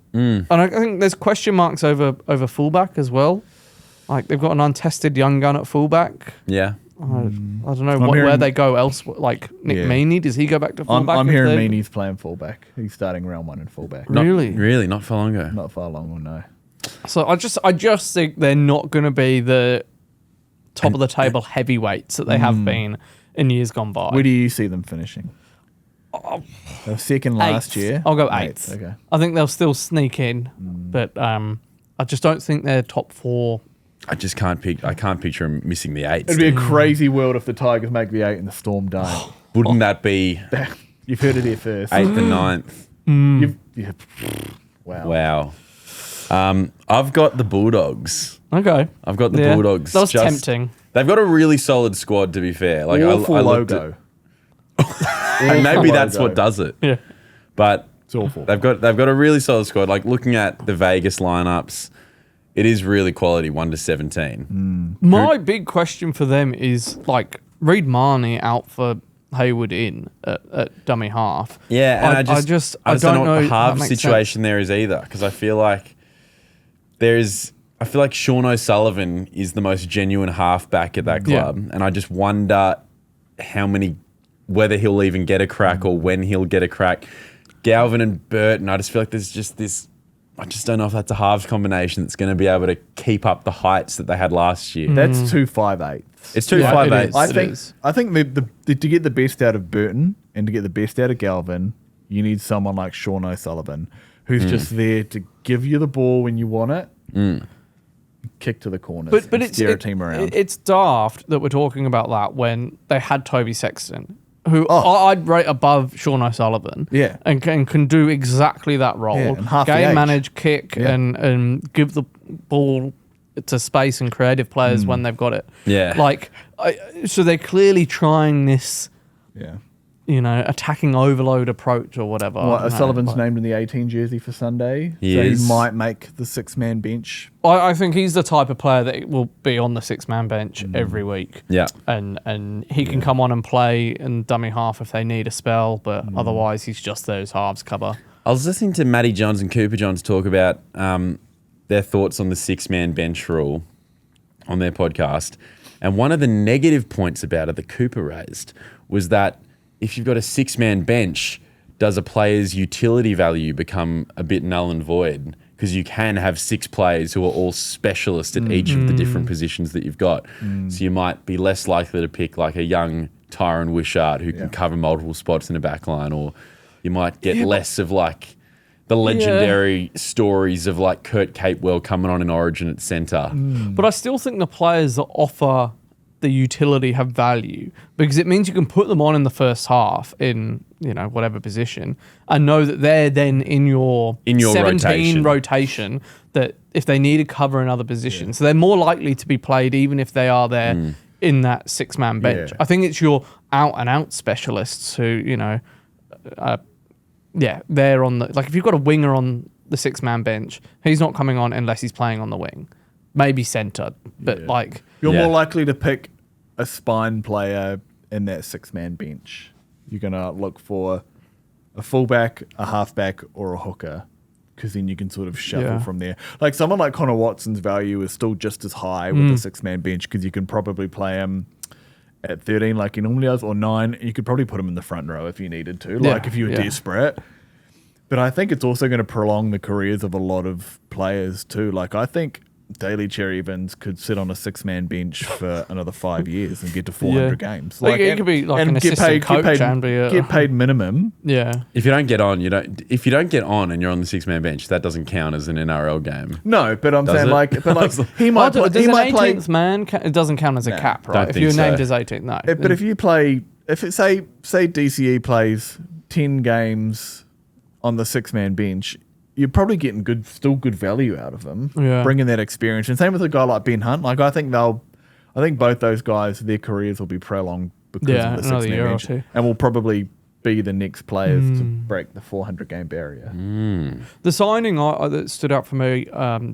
I think there's question marks over fullback as well. Like they've got an untested young gun at fullback. yeah. I don't know I'm where hearing- they go elsewhere. Like Nick Yeah. Meaney, does he go back to fullback? I'm if hearing they- Meaney's playing fullback. He's starting round 1 in fullback. Not, Really? Really? Not for long ago. Not far long, or no. So I just think they're not going to be the top of the table heavyweights that they have been in years gone by. Where do you see them finishing? They were second last Eighth. year. I'll go eighth. Okay. I think they'll still sneak in, but I just don't think they're top 4. I just can't picture him missing the 8. It'd be a crazy world if the Tigers make the 8 and the Storm don't. Wouldn't that be You've heard it here first. 8th and 9th? Wow. Wow. I've got the Bulldogs. Okay. I've got the Yeah. Bulldogs. That was tempting. They've got a really solid squad, to be fair. Like Awful I looked logo. and maybe Awful that's logo. what does it. Yeah. But It's awful. they've got a really solid squad. Like looking at the Vegas lineups, it is really quality 1 to 17. My big question for them is like Reid Marnie out for Hayward in at dummy half. Yeah, and I just don't know what the how half that makes situation there is either, because I feel like Sean O'Sullivan is the most genuine halfback at that Yeah. club, and I just wonder whether he'll even get a crack or when he'll get a crack. Galvin and Burton, I just feel like there's just this. I just don't know if that's a halves combination that's going to be able to keep up the heights that they had last year. That's 2 5/8. It's 2 Yeah, 5 it 8. is. I think to get the best out of Burton and to get the best out of Galvin, you need someone like Sean O'Sullivan, who's just there to give you the ball when you want it, kick to the corners, But and it's steer a team around. It's daft that we're talking about that when they had Toby Sexton, who I'd rate above Sean O'Sullivan. Yeah. and can do exactly that role. Yeah, and half the Game age. manage, kick, Yeah. and give the ball to space and creative players when they've got it. Yeah. So they're clearly trying this, yeah. attacking overload approach or whatever. I don't know, O'Sullivan's but named in the 18 jersey for Sunday, He so is. he might make the 6-man bench. I think he's the type of player that will be on the 6-man bench every week. Yeah. And he can come on and play in dummy half if they need a spell, but otherwise he's just those halves cover. I was listening to Matty Johns and Cooper Johns talk about their thoughts on the 6-man bench rule on their podcast. And one of the negative points about it that Cooper raised was that if you've got a 6-man bench, does a player's utility value become a bit null and void? Because you can have 6 players who are all specialists at each of the different positions that you've got. So you might be less likely to pick like a young Tyron Wishart who can cover multiple spots in a back line, or you might get less of like the legendary stories of like Kurt Capewell coming on in Origin at centre. But I still think the players that offer the utility have value because it means you can put them on in the first half in, whatever position and know that they're then in your 17 rotation that if they need to cover another position. So they're more likely to be played even if they are there in that 6-man bench. Yeah. I think it's your out-and-out specialists who, they're on the... Like, if you've got a winger on the 6-man bench, he's not coming on unless he's playing on the wing. Maybe centre, but You're more likely to pick a spine player in that 6-man bench. You're going to look for a fullback, a halfback, or a hooker, because then you can sort of shuffle from there. Like someone like Connor Watson's value is still just as high with the 6-man bench because you can probably play him at 13 like he normally does, or 9. You could probably put him in the front row if you needed to, like if you were desperate. But I think it's also going to prolong the careers of a lot of players too. Like I think Daly Cherry Evans could sit on a 6-man bench for another 5 years and get to 400 games. Like it could be like an assistant coach and be get paid minimum. Yeah. If you don't get on, If you don't get on and you're on the 6-man bench, that doesn't count as an NRL game. No, but I'm saying he might does he an might 18th play. man? It doesn't count as a cap, right? If you're named as 18th, no. But if you play, if it say DCE plays 10 games on the 6-man bench, you're probably getting still good value out of them, bringing that experience. And same with a guy like Ben Hunt. Like I think both those guys, their careers will be prolonged because of the 6-man bench, and will probably be the next players to break the 400 game barrier. The signing that stood out for me,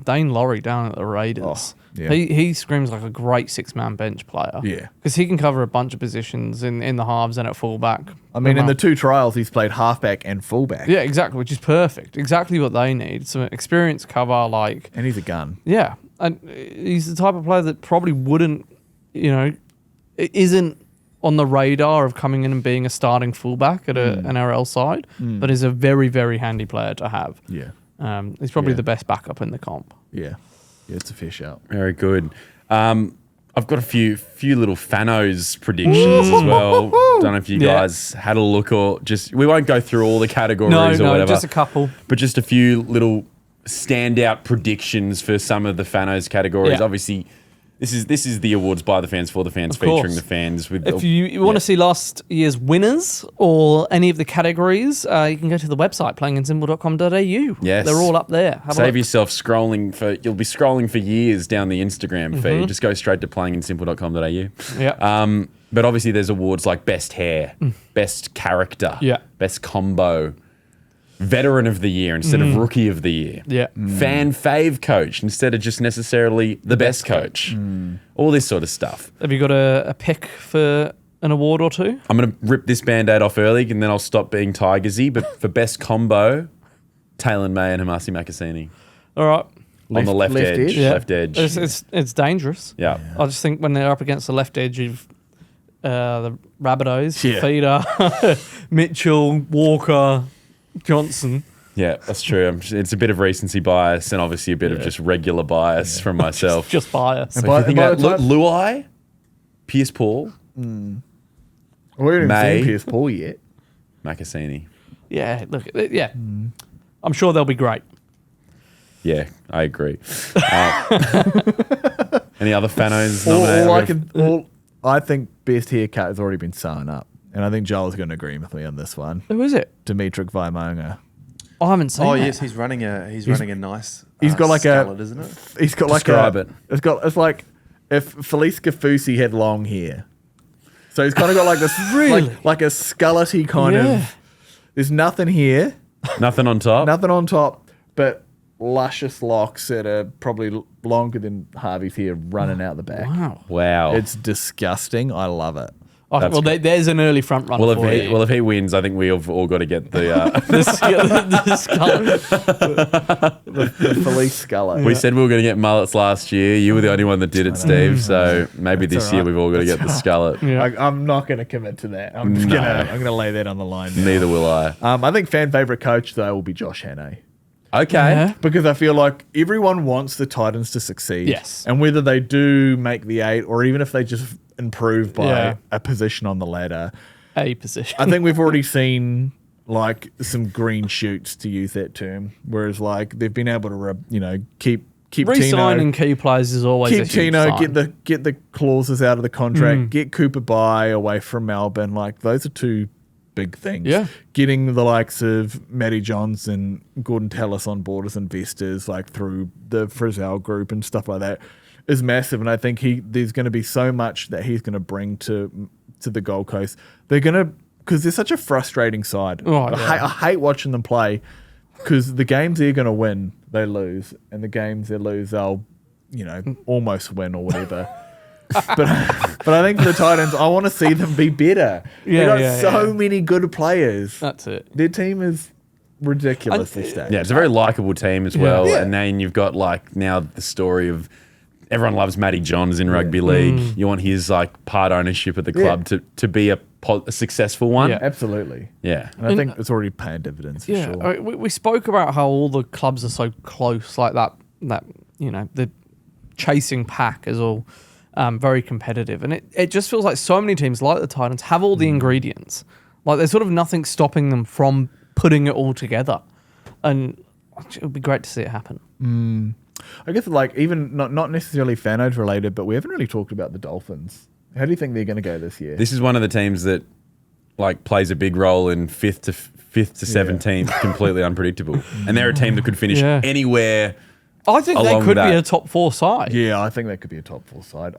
Dane Laurie down at the Raiders. He screams like a great 6-man bench player. Yeah, because he can cover a bunch of positions in the halves and at fullback. I mean, in the 2 trials, he's played halfback and fullback. Yeah, exactly, which is perfect. Exactly what they need. Some experience cover, and he's a gun. Yeah, and he's the type of player that probably wouldn't, isn't on the radar of coming in and being a starting fullback at an NRL side, but is a very, very handy player to have. Yeah. He's probably the best backup in the comp. Yeah. Yeah, it's a fair shout. Very good. I've got a few little Fanos predictions as well. Don't know if you guys had a look or just... We won't go through all the categories or whatever. Just a couple. But just a few little standout predictions for some of the Fanos categories. Yeah. Obviously... This is the awards by the fans for the fans, of course. featuring the fans. If you want to see last year's winners or any of the categories, you can go to the website playinginsimple.com.au. Yes, they're all up there. Save yourself scrolling you'll be scrolling for years down the Instagram feed. Just go straight to playinginsimple.com.au. Yeah. But obviously there's awards like best hair, best character, best combo, veteran of the year instead of rookie of the year. Yeah. Fan fave coach instead of just necessarily the best coach. All this sort of stuff. Have you got a pick for an award or two? I'm going to rip this Band-Aid off early and then I'll stop being Tigersy. But for best combo, Taylor May and Hamasi Makasini. All right. On the left edge. Yeah. Left edge. It's dangerous. Yeah. I just think when they're up against the left edge of the Rabbitohs, Feeder, Mitchell, Walker, Johnson. Yeah, that's true. It's a bit of recency bias and obviously a bit of just regular bias from myself. Just bias. So if you think about Luai, Pierce Paul, we haven't seen Pierce Paul yet. Makasini. Yeah, look, I'm sure they'll be great. Yeah, I agree. Any other Fanos nominated? I think best haircut has already been sewn up. And I think Joel's going to agree with me on this one. Who is it? Dimitri Vaimonga. I haven't seen that. Yes, he's running a nice he's got like scarlet, isn't it? He's got Describe like it. It's like if Felice Kafusi had long hair. So he's kind of got like this like a skullety kind of. There's nothing here. Nothing on top? Nothing on top, but luscious locks that are probably longer than Harvey's hair running out the back. Wow. It's disgusting. I love it. Well, there's an early front runner for you. Well, if he wins, I think we've all got to get the the Felice skullet. We said we were going to get mullets last year. You were the only one that did it, Steve. So maybe this year we've all got to get the skullet. Yeah. I'm not going to commit to that. I'm just going to lay that on the line now. Neither will I. I think fan favourite coach, though, will be Josh Hannay. Okay. Yeah. Because I feel like everyone wants the Titans to succeed. Yes. And whether they do make the 8 or even if they just improve by a position on the ladder. A position. I think we've already seen like some green shoots, to use that term. Whereas like they've been able to, keep keep Re-signing Tino, key players is always a keep huge Tino, sign. get the clauses out of the contract, get Cooper Bye away from Melbourne. Like those are two big things. Yeah. Getting the likes of Matty Johns and Gordon Tallis on board as investors, like through the Frizzell group and stuff like that, is massive. And I think there's going to be so much that he's going to bring to the Gold Coast. They're going to, because they're such a frustrating side. I hate watching them play because the games they're going to win, they lose, and the games they lose, they'll almost win or whatever. But I think for the Titans, I want to see them be better. They got so many good players. That's it. Their team is ridiculously stacked. Yeah, it's a very likable team as well. Yeah. And then you've got now the story of everyone loves Matty Johns in rugby league. You want his part ownership of the club to be a successful one. Yeah. Absolutely. Yeah. And I think it's already paying dividends for sure. I mean, we spoke about how all the clubs are so close, like that the chasing pack is all very competitive. And it just feels like so many teams like the Titans have all the ingredients. Like there's sort of nothing stopping them from putting it all together. And it would be great to see it happen. I guess even not necessarily Fanodes related, but we haven't really talked about the Dolphins. How do you think they're going to go this year? This is one of the teams that plays a big role in 5th to 17th, completely unpredictable. And they're a team that could finish anywhere. I think they along could that. be a top 4 side. Yeah, I think they could be a top 4 side.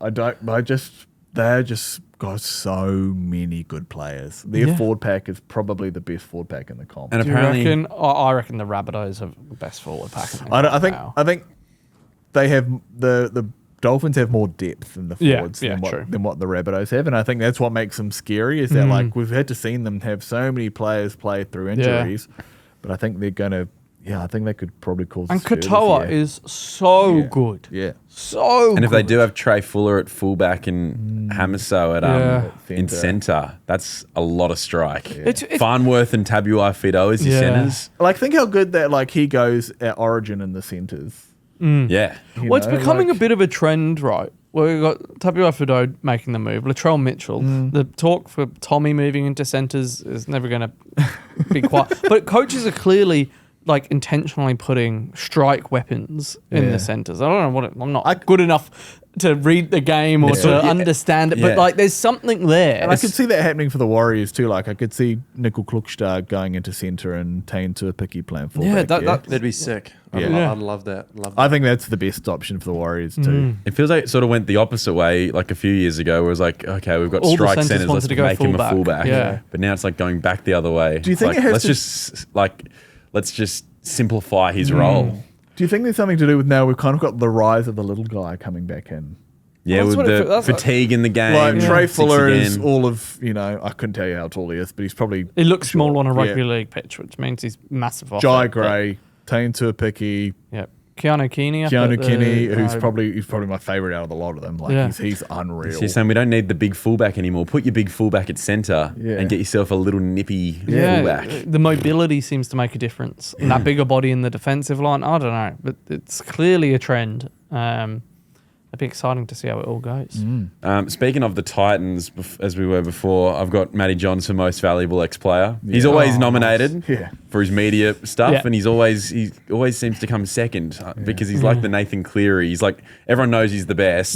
They're just got so many good players. Their forward pack is probably the best forward pack in the comp. And Do you apparently, reckon? I reckon the Rabbitohs have the best forward pack. I think they have the Dolphins have more depth in the forwards than what the Rabbitohs have, and I think that's what makes them scary. Is that we've had to see them have so many players play through injuries, but I think they're gonna. Yeah, I think they could probably cause. And Katoa is so good. Yeah, so. and if they do have Trey Fuller at fullback and Hamiso at in centre, that's a lot of strike. Farnworth and Tabuai Fido as your centres. think how good that he goes at Origin in the centres. Yeah. Well, it's becoming a bit of a trend, right? Well, we've got Tabuai Fido making the move, Latrell Mitchell. The talk for Tommy moving into centres is never going to be quite. But coaches are clearly intentionally putting strike weapons in the centres. I don't know I'm not good enough to read the game or to understand it, but there's something there. And I could see that happening for the Warriors too. I could see Nickel Klukstad going into centre and Tane Tuapiki playing fullback. That'd be sick. I'd love that. I think that's the best option for the Warriors too. It feels like it sort of went the opposite way a few years ago where it was okay, we've got all strike centres, let's make him a fullback. Yeah. But now it's going back the other way. Do you think let's just simplify his role. Do you think there's something to do with now we've kind of got the rise of the little guy coming back in? Yeah, with the fatigue in the game. Trey Fuller is all of, I couldn't tell you how tall he is, but he's probably... He looks small on a rugby league pitch, which means he's massive off Jai Gray, Tane Tuapiki... Yep. Keanu Keaney, who's probably my favourite out of the lot of them. He's unreal. So you're saying we don't need the big fullback anymore. Put your big fullback at centre and get yourself a little nippy fullback. The mobility seems to make a difference. And that bigger body in the defensive line, I don't know. But it's clearly a trend. It'd be exciting to see how it all goes. Speaking of the Titans, as we were before, I've got Matty Johns for most valuable ex-player. He's always nominated for his media stuff, and he always seems to come second because he's like the Nathan Cleary. He's everyone knows he's the best,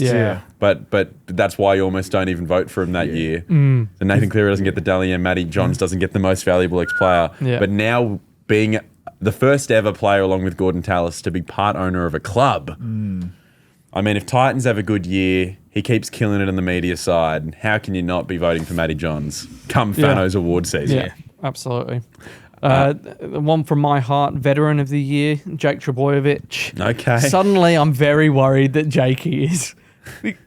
but that's why you almost don't even vote for him that year. So Nathan Cleary doesn't get the Dally M. Matty Johns doesn't get the most valuable ex-player. But now being the first ever player along with Gordon Tallis to be part owner of a club. I mean, if Titans have a good year, he keeps killing it on the media side. How can you not be voting for Matty Johns come Fano's award season? Yeah, absolutely. One from my heart, veteran of the year, Jake Trebojevic. Okay. Suddenly, I'm very worried that Jakey is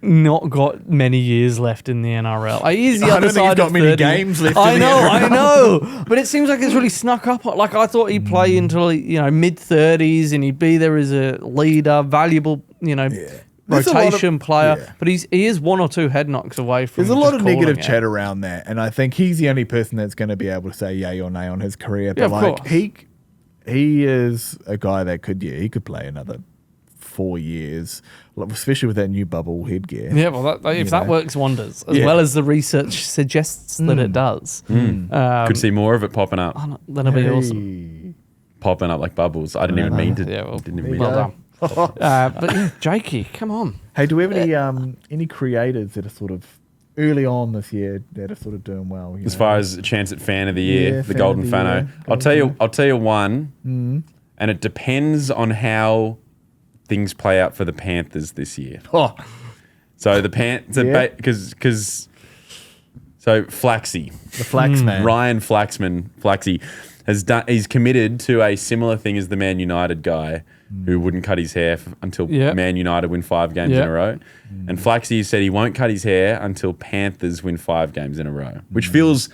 not got many years left in the NRL. He is the other side of 30. I don't think he's got many games left I in the NRL. I know. But it seems like it's really snuck up. I thought he'd play until mid-30s and he'd be there as a leader, valuable, rotation player. Yeah. But he is one or two head knocks away from. There's a lot of negative it. chat around that, and I think he's the only person that's going to be able to say yay or nay on his career. Yeah, But of course. he is a guy that he could play another 4 years, especially with that new bubble headgear. Yeah, well, if that works wonders, as well as the research suggests that it does. Could see more of it popping up. That'll be awesome. Popping up like bubbles. I didn't even mean to. Yeah, well, didn't even mean well to. done. But yeah, Jakey, come on. Hey, do we have any creators that are sort of early on this year that are sort of doing well? As far as a chance at fan of the year, the fan Golden of the Fano. year. I'll tell you one, and it depends on how things play out for the Panthers this year. Oh, So the because Flaxy, the Flax man. Ryan Flaxy he's committed to a similar thing as the Man United guy who wouldn't cut his hair until Man United win 5 games in a row. And Flaxy said he won't cut his hair until Panthers win 5 games in a row, which feels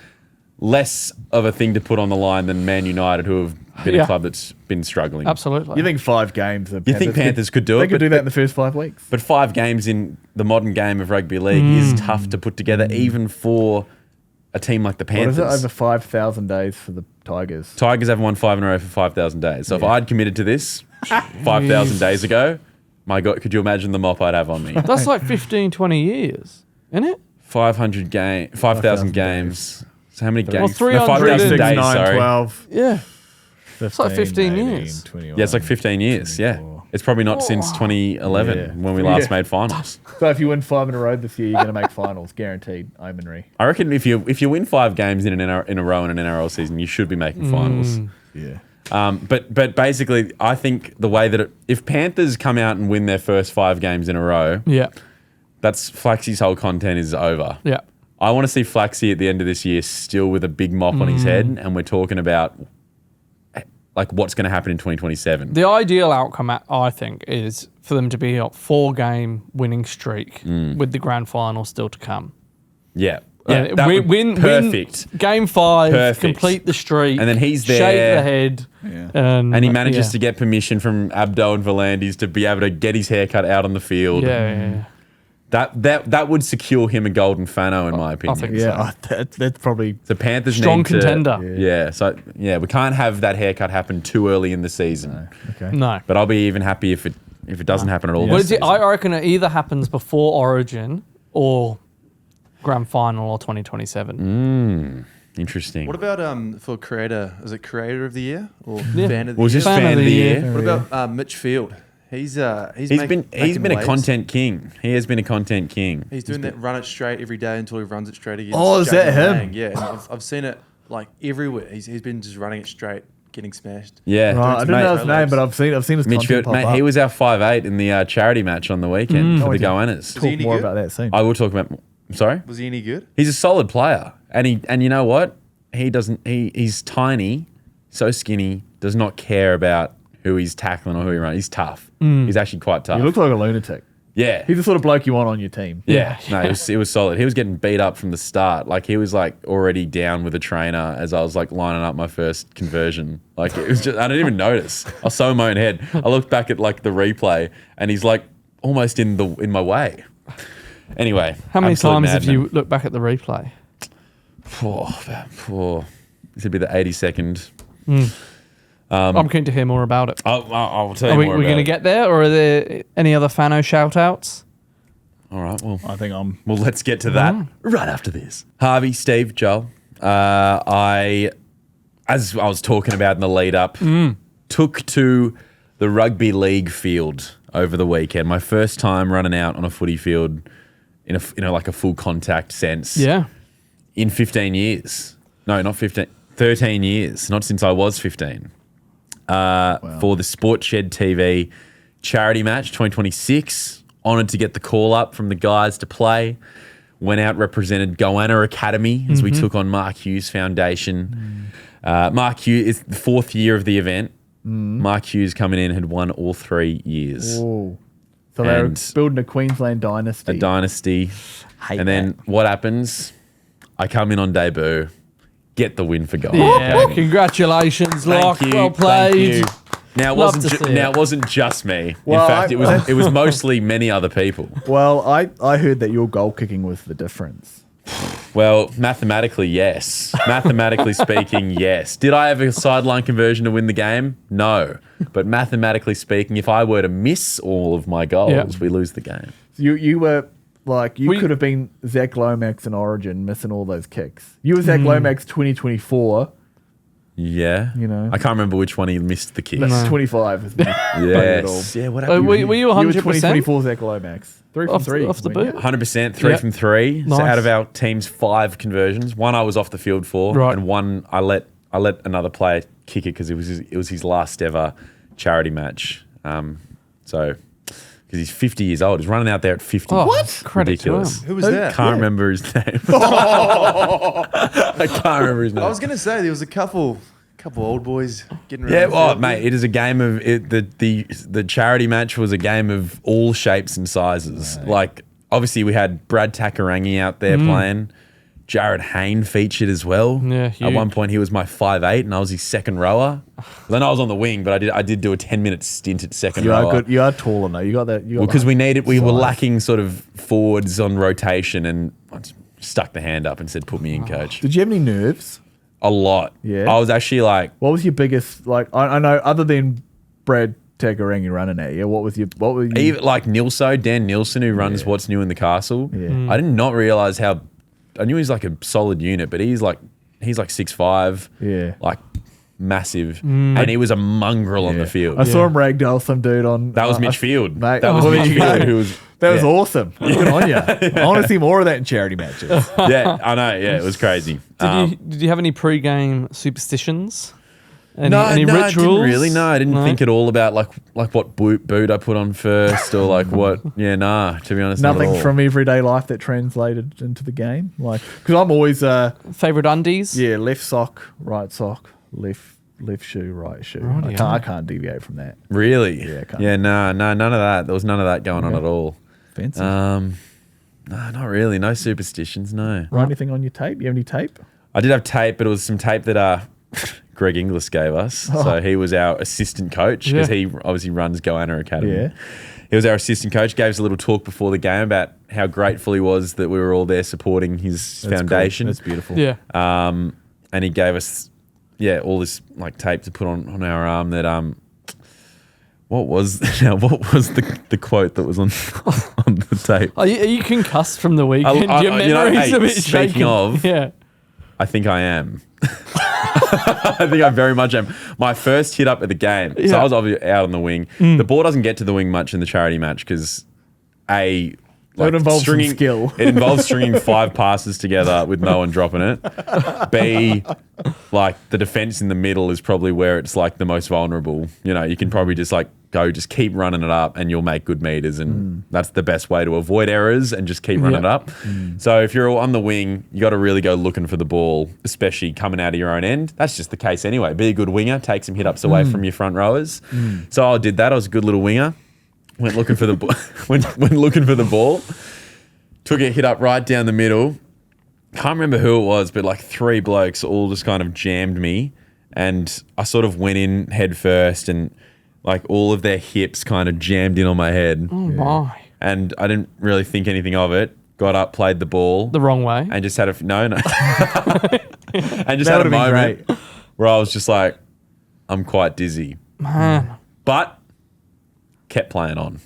less of a thing to put on the line than Man United, who have been a club that's been struggling. Absolutely. You think 5 games? You think Panthers could do it? They could do that in the first 5 weeks. But 5 games in the modern game of rugby league is tough to put together, even for a team like the Panthers. What is it, over 5,000 days for the Tigers? Tigers have won 5 in a row for 5,000 days. So if I'd committed to this 5,000 days ago, my God, could you imagine the mop I'd have on me? That's like 15, 20 years, isn't it? 5,000 games. So how many games? Well, 300 5,000 days, 9, sorry. 12, Yeah. 15, like 15 18, years. 21, Yeah, it's like 15 years, 24. It's probably not since 2011 Yeah. when we last made finals. So if you win 5 in a row this year, you're going to make finals, guaranteed. Omenry. I reckon if you win 5 games in a row in an NRL season, you should be making finals. Yeah. But basically, I think the way that if Panthers come out and win their first 5 games in a row, Yeah. that's Flaxy's whole content is over. Yeah. I want to see Flaxy at the end of this year still with a big mop on his head, and we're talking about like what's going to happen in 2027. The ideal outcome, I think, is for them to be a 4-game winning streak with the grand final still to come. Yeah. Yeah, that would- win perfect. game 5, Perfect. complete the streak, And then he's there. shake the head, And he manages to get permission from Abdo and Volandis to be able to get his haircut out on the field. Yeah. That would secure him a golden Fano, in my opinion. think Yeah, that's probably... The Panthers Strong need to- contender. Yeah, so we can't have that haircut happen too early in the season. Okay. No. But I'll be even happy if it doesn't happen at all. Well, this season. I reckon it either happens before Origin or grand final or 2027. Interesting. What about for creator? Is it creator of the year or fan of the Was year? this fan of the year? What about Mitch Field? He's been a waves. content king. He has been a content king. He's doing that run it straight every day until he runs it straight again. Oh, is that him? Lang. Yeah, and I've seen it like everywhere. He's been just running it straight, getting smashed. Yeah, Right, I don't know his Mate, name, but I've seen his content Mitchfield, pop mate, up. he was our 5'8" in the charity match on the weekend for the yeah. Goannas. Was he Talk any more good? about that soon. I will talk about. Sorry, Was he any good? he's a solid player, and you know what? He's tiny, so skinny, does not care about who he's tackling or who he runs. He's tough. He's actually quite tough. He looks like a lunatic. Yeah. He's the sort of bloke you want on your team. Yeah. No, it was solid. He was getting beat up from the start. Like he was like already down with a trainer as I was like lining up my first conversion. Like it was just, I didn't even notice. I was so in my own head. I looked back at like the replay and he's like almost in my way. Anyway. How many absolute times have madman. you looked back at the replay? This would be the 82nd. I'm keen to hear more about it. I'll tell you Are we more going to about it. get there, or are there any other Fano shout-outs? All right, well, I think I'm... well, let's get to that right after this. Harvey, Steve, Joel, as I was talking about in the lead up, took to the rugby league field over the weekend. My first time running out on a footy field in a like a full contact sense. Yeah. In 15 years. No, not 15. 13 years. Not since I was 15. For the SportshedTV Charity Match 2026. Honoured to get the call up from the guys to play. Went out, represented Goanna Academy as we took on Mark Hughes Foundation. Mark Hughes, it's the 4th year of the event. Mark Hughes coming in had won all 3 years. Ooh. So they're And building a Queensland dynasty. A dynasty. Hate And then what happens? I come in on debut, get the win for Goanna. Yeah. Congratulations, Locke. Well played. Now Love to see it wasn't just me. Well, in fact, it was mostly many other people. Well, I heard that your goal kicking was the difference. Well, mathematically, yes. Mathematically speaking, yes. Did I have a sideline conversion to win the game? No. But mathematically speaking, if I were to miss all of my goals, we lose the game. You were like, you could have been Zach Lomax in Origin missing all those kicks. You were Zach Lomax 2024 Yeah. You know. I can't remember which one he missed the kick. That's 25. Isn't it? Yes. Yeah, what happened? Were you You were 100%? 24 Zach Lomax. 3 from 3. Off the weren't boot? you? 100%, 3 Yeah. from 3. So Nice. out of our team's 5 conversions, 1 I was off the field for, Right. and 1 I let another player kick it because it was his last ever charity match. So because he's 50 years old, he's running out there at 50. Oh, what? Credit to Ridiculous. him. Who was that? Can't remember his name. I can't remember his name. I was going to say there was a couple old boys getting Yeah, around. well, mate, it is a game of it. The charity match was a game of all shapes and sizes. Like, obviously, we had Brad Takarangi out there playing. Jared Hayne featured as well. Yeah, At huge. one point, he was my 5'8", and I was his second rower. Then I was on the wing, but I did do a 10-minute stint at second You rower. are good. You are taller though. You got that. You got Well, because we were size. lacking sort of forwards on rotation, and I just stuck the hand up and said, "Put me in, coach." Did you have any nerves? A lot. Yeah. I was actually like, What was your biggest like? I know other than Brad Takarangi running at you. What were you? even like Dan Nilsson, who runs What's New in the Castle. Yeah. I did not realize how. I knew he's like a solid unit, but he's like 6'5". Yeah. Like massive, and he was a mongrel on Yeah. the field. I saw him ragdoll some dude on. That was Mitch Field. Mate, That was well, Mitch there you go. Field who was. That was yeah. awesome. Good on you. I want to see more of that in charity matches. Yeah, I know. Yeah, it was crazy. Did you have any pre-game superstitions? Any No, rituals? I didn't really. No, I didn't think at all about like what boot I put on first or like what. Yeah, nah. To be honest, not at Nothing all. from everyday life that translated into the game. Like, because I'm always Favorite undies? left sock, right sock, left shoe, right shoe. Rightio. I can't deviate from that. Really? Yeah, I can't. Yeah, no, none of that. There was none of that going on Okay. at all. Fancy. No, not really. No superstitions. No. Write anything on your tape? You have any tape? I did have tape, but it was some tape that Greg Inglis gave us. So he was our assistant coach because Yeah. he obviously runs Goanna Academy. Yeah. He was our assistant coach, gave us a little talk before the game about how grateful he was that we were all there supporting his That's foundation. Cool. That's beautiful. Yeah. And he gave us, all this like tape to put on our arm that what was the quote that was on the tape? Are you concussed from the weekend? I- Your you know, memory's hey, a bit speaking shaken. of- Yeah. I think I am. I think I very much am. My first hit up at the game. So Yeah. I was obviously out on the wing. The ball doesn't get to the wing much in the charity match because It involves some skill. It involves stringing 5 passes together with no one dropping it. B, like the defense in the middle is probably where it's like the most vulnerable. You know, you can probably just keep running it up and you'll make good meters. And that's the best way to avoid errors and just keep running it up. So if you're on the wing, you got to really go looking for the ball, especially coming out of your own end. That's just the case anyway. Be a good winger, take some hit ups away from your front rowers. So I did that. I was a good little winger. Went looking for the went looking for the ball. Took a hit up right down the middle. Can't remember who it was, but like 3 blokes all just kind of jammed me, and I sort of went in head first, and like all of their hips kind of jammed in on my head, Oh my. and I didn't really think anything of it. Got up, played the ball, The wrong way. and just had and just That had a would've been moment great. where I was just like, I'm quite dizzy, Man. but kept playing on,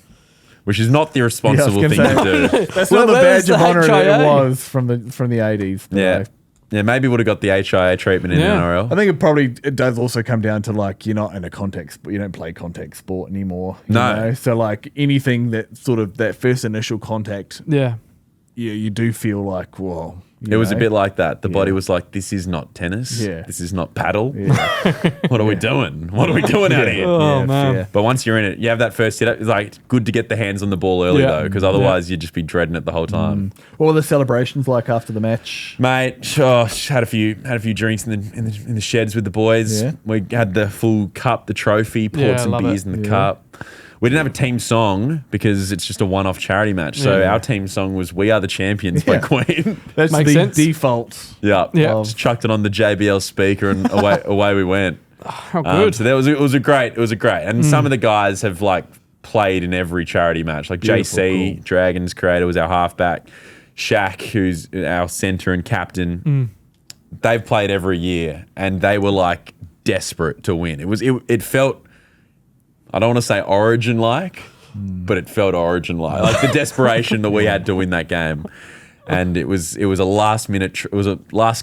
which is not the responsible gonna thing say. to do. That's not the Where's badge of the honor that HIA? it was from the 80s. but Yeah. Yeah, maybe would have got the HIA treatment in Yeah. NRL. I think it does also come down to like you're not in a contact sport. You don't play contact sport anymore. You No. know? So like anything that sort of that first initial contact, Yeah. you do feel like whoa. It was a bit like that. The body was like, this is not tennis. Yeah. This is not paddle. Yeah. What are we doing? What are we doing out here? Oh, Yeah, man. fair. But once you're in it, you have that first hit up. It's like good to get the hands on the ball early Yeah. though, because otherwise you'd just be dreading it the whole time. What were the celebrations like after the match? Mate, had a few drinks in the sheds with the boys. Yeah. We had the full cup, the trophy, poured Yeah, some love beers it. in the Yeah. cup. We didn't have a team song because it's just a one-off charity match. So Yeah. our team song was "We Are the Champions" by Yeah. Queen. That's Makes the sense. default. Yeah, Yeah. Just chucked it on the JBL speaker and away we went. How good. So it was a great, and some of the guys have like played in every charity match. Like Beautiful, JC, cool. Dragons creator, was our halfback. Shaq, who's our centre and captain, they've played every year, and they were like desperate to win. It felt, I don't want to say Origin like, but it felt Origin like the desperation that we had to win that game. And it was a last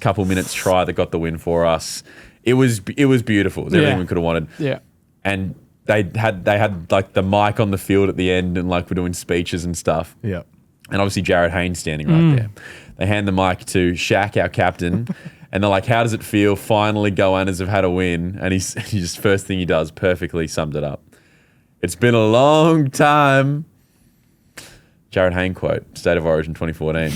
couple minutes try that got the win for us. It was beautiful. It was everything we could have wanted. Yeah. And they had like the mic on the field at the end and like we're doing speeches and stuff. Yeah. And obviously Jared Haynes standing right there. They hand the mic to Shaq, our captain, and they're like, how does it feel? Finally Goannas have had a win. And he just first thing he does perfectly summed it up. It's been a long time. Jared Haynes quote, State of Origin 2014.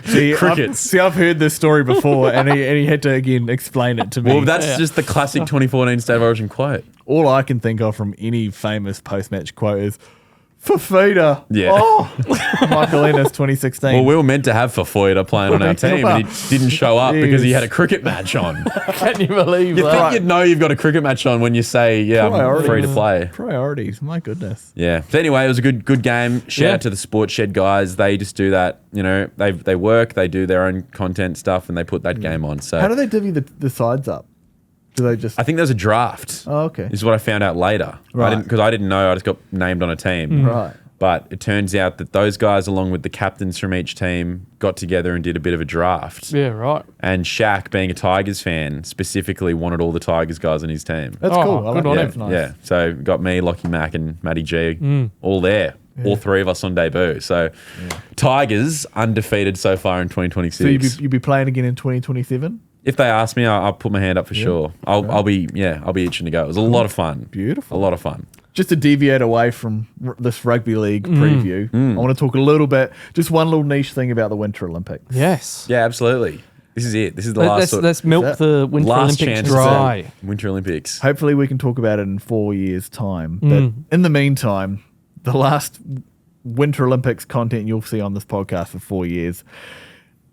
See, I've heard this story before, and he had to again explain it to me. Well, that's just the classic 2014 State of Origin quote. All I can think of from any famous post-match quote is Fafita. Yeah. Oh, Michael Ennis 2016. Well, we were meant to have Fafita playing on our team, and he didn't show up because he had a cricket match on. Can you believe You that? think you'd know you've got a cricket match on when you say, yeah, I'm free to play. Priorities, my goodness. Yeah. So anyway, it was a good game. Shout out to the Sports Shed guys. They just do that. You know, they work, they do their own content stuff, and they put that game on. So How do they divvy the sides up? Do they just... I think there's a draft. Oh, okay. This is what I found out later. Right. Because I didn't know. I just got named on a team. Right. But it turns out that those guys, along with the captains from each team, got together and did a bit of a draft. Yeah, right. And Shaq, being a Tigers fan, specifically wanted all the Tigers guys on his team. That's cool. I good on like him. that. Nice. Yeah. So got me, Lachie Mack, and Matty G all there. All three of us on debut. So Tigers undefeated so far in 2026. So you'll be playing again in 2027? If they ask me, I'll put my hand up for sure. I'll be itching to go. It was a lot of fun. Beautiful. A lot of fun. Just to deviate away from this rugby league preview, I want to talk a little bit, just one little niche thing about the Winter Olympics. Yes. Yeah, absolutely. This is it. This is the last. Let's milk the Winter last Olympics chance dry. to Winter Olympics. Hopefully we can talk about it in 4 years' time. But in the meantime, the last Winter Olympics content you'll see on this podcast for 4 years,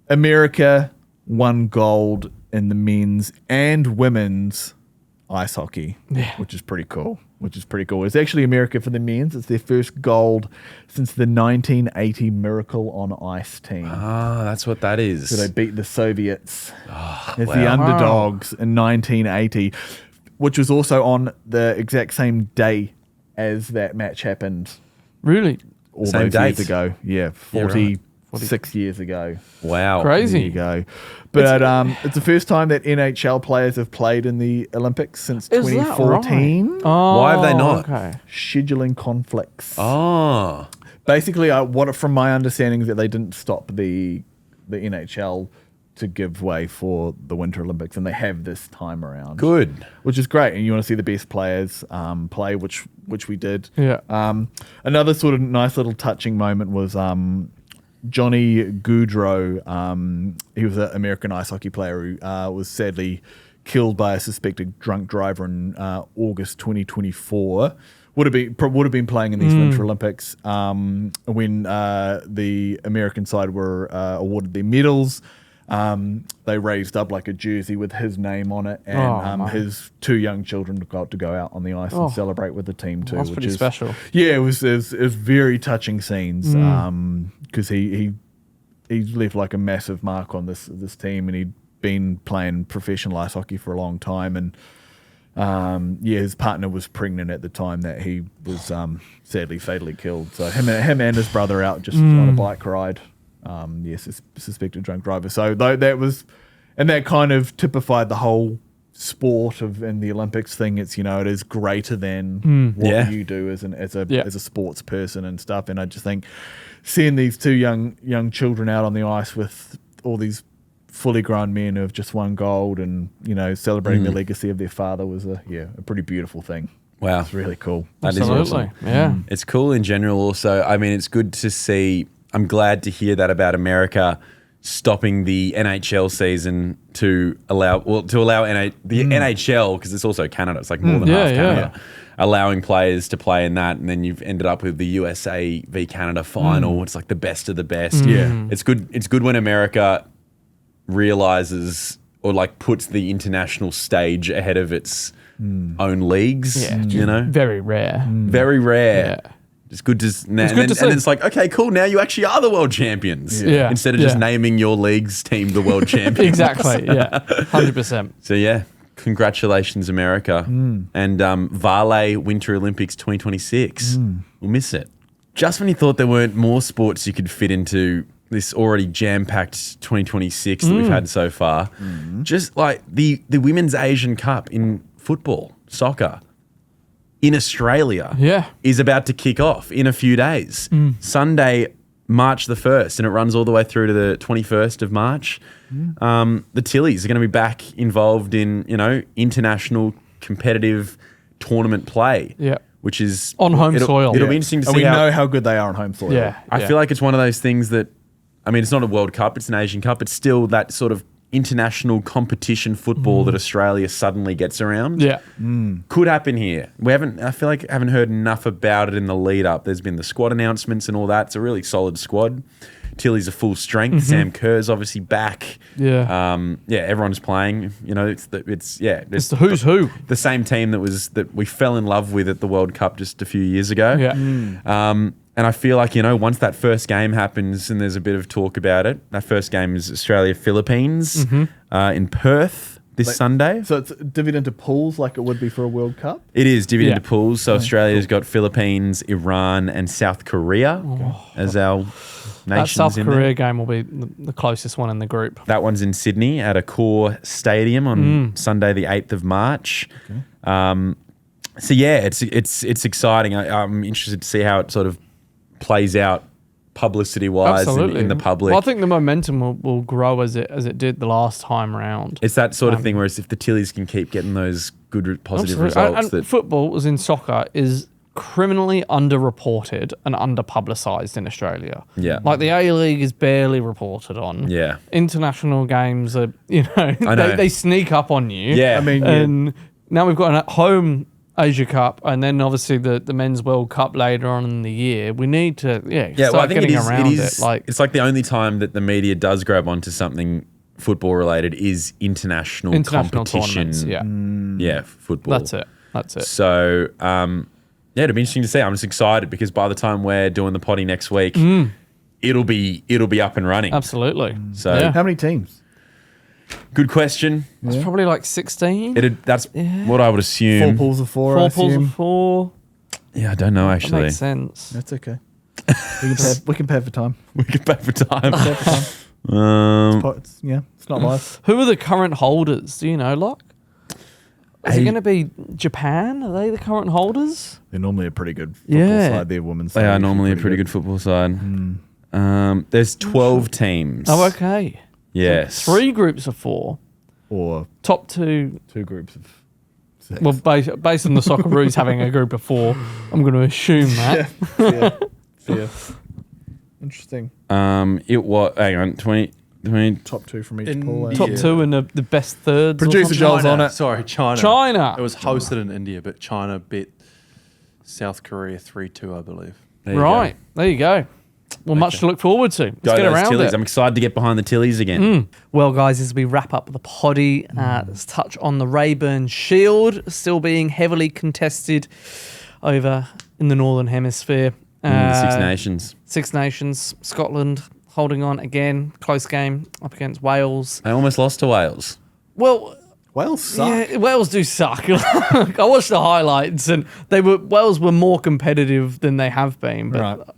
America won gold in the men's and women's ice hockey, which is pretty cool. It's actually America for the men's. It's their first gold since the 1980 Miracle on Ice team. Ah, that's what that is. So they beat the Soviets as the underdogs in 1980, which was also on the exact same day as that match happened. Really? All Same those years date? ago. Yeah, 46 years ago. Wow. Crazy. There you go. But it's the first time that NHL players have played in the Olympics since Is that 2014. right? Oh, Why have they not? Okay. Scheduling conflicts. Oh. Basically, from my understanding is that they didn't stop the NHL to give way for the Winter Olympics, and they have this time around. Good. Which is great, and you want to see the best players play, which we did. Yeah. Another sort of nice little touching moment was Johnny Gaudreau. He was an American ice hockey player who was sadly killed by a suspected drunk driver in August 2024. Would have been playing in these Winter Olympics when the American side were awarded their medals. They raised up like a jersey with his name on it, and his two young children got to go out on the ice and celebrate with the team too. That's which pretty is special. Yeah, it was very touching scenes because he left like a massive mark on this team, and he'd been playing professional ice hockey for a long time, and his partner was pregnant at the time that he was sadly fatally killed. So him and his brother out just on a bike ride. Suspected drunk driver. So that kind of typified the whole sport and the Olympics thing. It's, it is greater than what you do as a sports person and stuff. And I just think seeing these two young children out on the ice with all these fully grown men who have just won gold and celebrating the legacy of their father was a pretty beautiful thing. Wow. It's really cool. That is Absolutely. awesome. Yeah. It's cool in general also. I mean, it's good to see. I'm glad to hear that about America stopping the NHL season to allow the NHL, because it's also Canada. It's like more than half Canada. Allowing players to play in that, and then you've ended up with the USA v Canada final. It's like the best of the best. Yeah. It's good when America realizes or like puts the international stage ahead of its own leagues. Yeah. Very rare. Yeah. It's good to see. And it's like, okay, cool. Now you actually are the world champions. Yeah. Instead of just naming your league's team the world champions. Exactly. Yeah. 100%. So yeah, congratulations, America, and Vale Winter Olympics 2026. We'll miss it. Just when you thought there weren't more sports you could fit into this already jam-packed 2026 that we've had so far. Just like the Women's Asian Cup in football, soccer, in Australia is about to kick off in a few days. Sunday, March the 1st, and it runs all the way through to the 21st of March. The Tillies are going to be back involved in, international competitive tournament play. Yeah. Which is on home soil. It'll be interesting to see we know how good they are on home soil. Yeah. I feel like it's one of those things that, I mean, it's not a World Cup, it's an Asian Cup. It's still that sort of international competition football that Australia suddenly gets around. Yeah. Could happen here. I feel like I haven't heard enough about it in the lead up. There's been the squad announcements and all that. It's a really solid squad. Tilly's a full strength. Sam Kerr's obviously back. Yeah. Everyone's playing. It's the who's who. The same team that we fell in love with at the World Cup just a few years ago. Yeah. And I feel like, once that first game happens and there's a bit of talk about it, that first game is Australia-Philippines in Perth this Sunday. So it's divvied into pools like it would be for a World Cup? It is divvied into pools. So Australia's got Philippines, Iran and South Korea as our nations. That South in Korea there. game will be the closest one in the group. That one's in Sydney at a core stadium on Sunday the 8th of March. Okay. It's exciting. I'm interested to see how it sort of plays out publicity-wise in the public. Well, I think the momentum will grow as it did the last time round. It's that sort of thing where if the Tillies can keep getting those good, positive results. And football, as in soccer, is criminally underreported and underpublicised in Australia. Yeah. Like the A-League is barely reported on. Yeah. International games are, I know. they sneak up on you. Yeah. I mean, And now we've got a home Asia Cup and then obviously the Men's World Cup later on in the year. We need to, start getting around it. It's like the only time that the media does grab onto something football related is international competition. tournaments. Yeah, football. That's it. So, it'll be interesting to see. I'm just excited because by the time we're doing the potty next week, it'll be up and running. Absolutely. So, how many teams? good question. It's probably like 16. That's what I would assume. 4 pools of 4, Four pools of 4. Yeah, I don't know That actually. makes sense. That's okay. We can pay for time. We can pay for time. Pay for time. It's not live. Who are the current holders? Do you know, Locke? Is it going to be Japan? Are they the current holders? They're normally a pretty good football side. Their women's side. They are normally a pretty good football side. There's 12 teams. Oh, okay. Yes. 3 groups of 4. Or Top 2. 2 groups of 6. Well, based on the Socceroos having a group of 4, I'm going to assume that. Yeah. Interesting. It was, hang on, 20. Top 2 from each In pool. Top 2 and the best thirds. Producer Joel's on it. Sorry, China. China. It was hosted in India, but China beat South Korea 3-2, I believe. Right. There you go. Well, much to look forward to. Let's get those around Tillies. it. I'm excited to get behind the Tillies again. Well, guys, as we wrap up the poddy, let's touch on the Rayburn Shield, still being heavily contested over in the Northern Hemisphere. Six Nations. Six Nations. Scotland holding on again. Close game up against Wales. They almost lost to Wales. Well, Wales suck. yeah, Wales do suck. I watched the highlights, and Wales were more competitive than they have been. But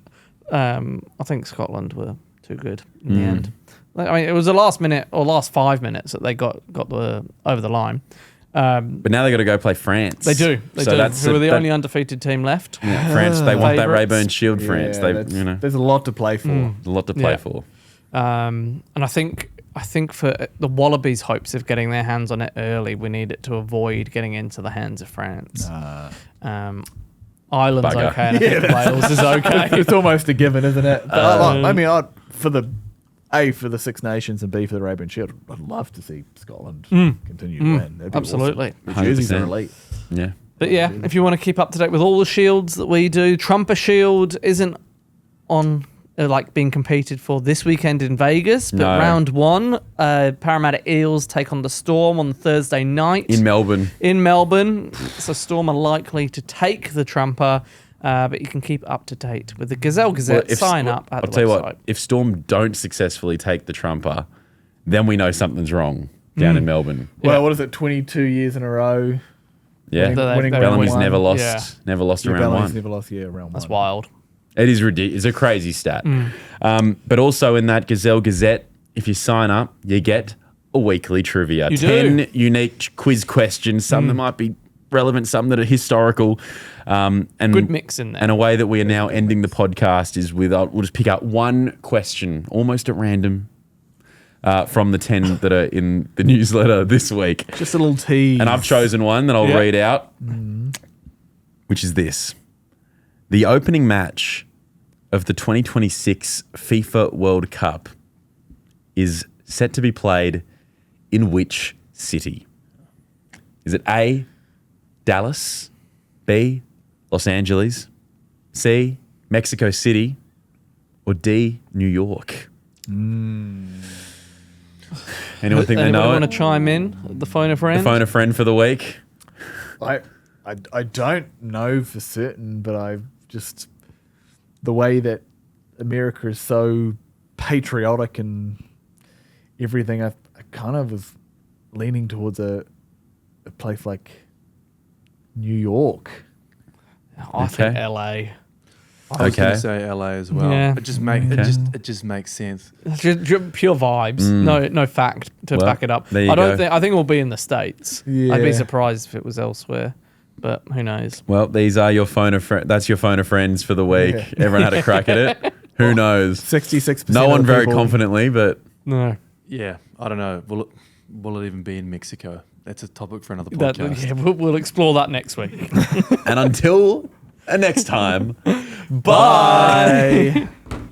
I think Scotland were too good in the end. I mean, it was the last minute or last 5 minutes that they got over the line. But now they got to go play France. They do. So that's who are the only undefeated team left. Yeah, France. They want that Favourites. Rayburn Shield. France. There's a lot to play for. a lot to play for. And I think for the Wallabies' hopes of getting their hands on it early, we need it to avoid getting into the hands of France. Ireland's Bugger. okay, and I think Wales is okay. It's almost a given, isn't it? But for the Six Nations and B for the Rayburn Shield, I'd love to see Scotland continue to win. That'd be Absolutely. awesome. The jerseys are 100%. elite. Yeah. But yeah, if you want to keep up to date with all the shields that we do, Trumper Shield isn't on being competed for this weekend in Vegas, but No. round 1, Parramatta Eels take on the Storm on Thursday night In Melbourne. So Storm are likely to take the Trumper, but you can keep up to date with the Gazelle Gazette. Sign up at I'll the tell you website. what. If Storm don't successfully take the Trumper, then we know something's wrong down in Melbourne. Yeah. Well, what is it? 22 years in a row. Yeah. They've winning won. Bellamy's one. never lost. Yeah. Never lost a round Bellamy's one. never lost. Yeah, round That's one. wild. It is ridiculous. It's a crazy stat. But also in that Gazelle Gazette, if you sign up, you get a weekly trivia. You 10 do. unique quiz questions, some that might be relevant, some that are historical. And Good mix in there. And a way that we are now ending the podcast is with, we'll just pick out one question, almost at random, from the 10 that are in the newsletter this week. Just a little tease. And I've chosen one that I'll read out, which is this. The opening match of the 2026 FIFA World Cup is set to be played in which city? Is it A, Dallas, B, Los Angeles, C, Mexico City, or D, New York? Anyone think they Anybody know want it? to chime in? The phone a friend? The phone a friend for the week. I don't know for certain, but I just the way that America is so patriotic and everything, I kind of was leaning towards a place like New York. I think Okay. LA. I was going Okay. to say LA as well. Yeah. It just makes sense. Just pure vibes. No fact to Well, back it up. there you I don't go. think. I think it will be in the States. I'd Yeah. be surprised if it was elsewhere, but who knows? Well, these are your phone of friends. That's your phone of friends for the week. Yeah. Everyone had a crack at it. Who knows? 66%. No one of the very people- confidently, but No. Yeah, I don't know. Will it even be in Mexico? That's a topic for another That, podcast. yeah, we'll explore that next week. and until next time, Bye.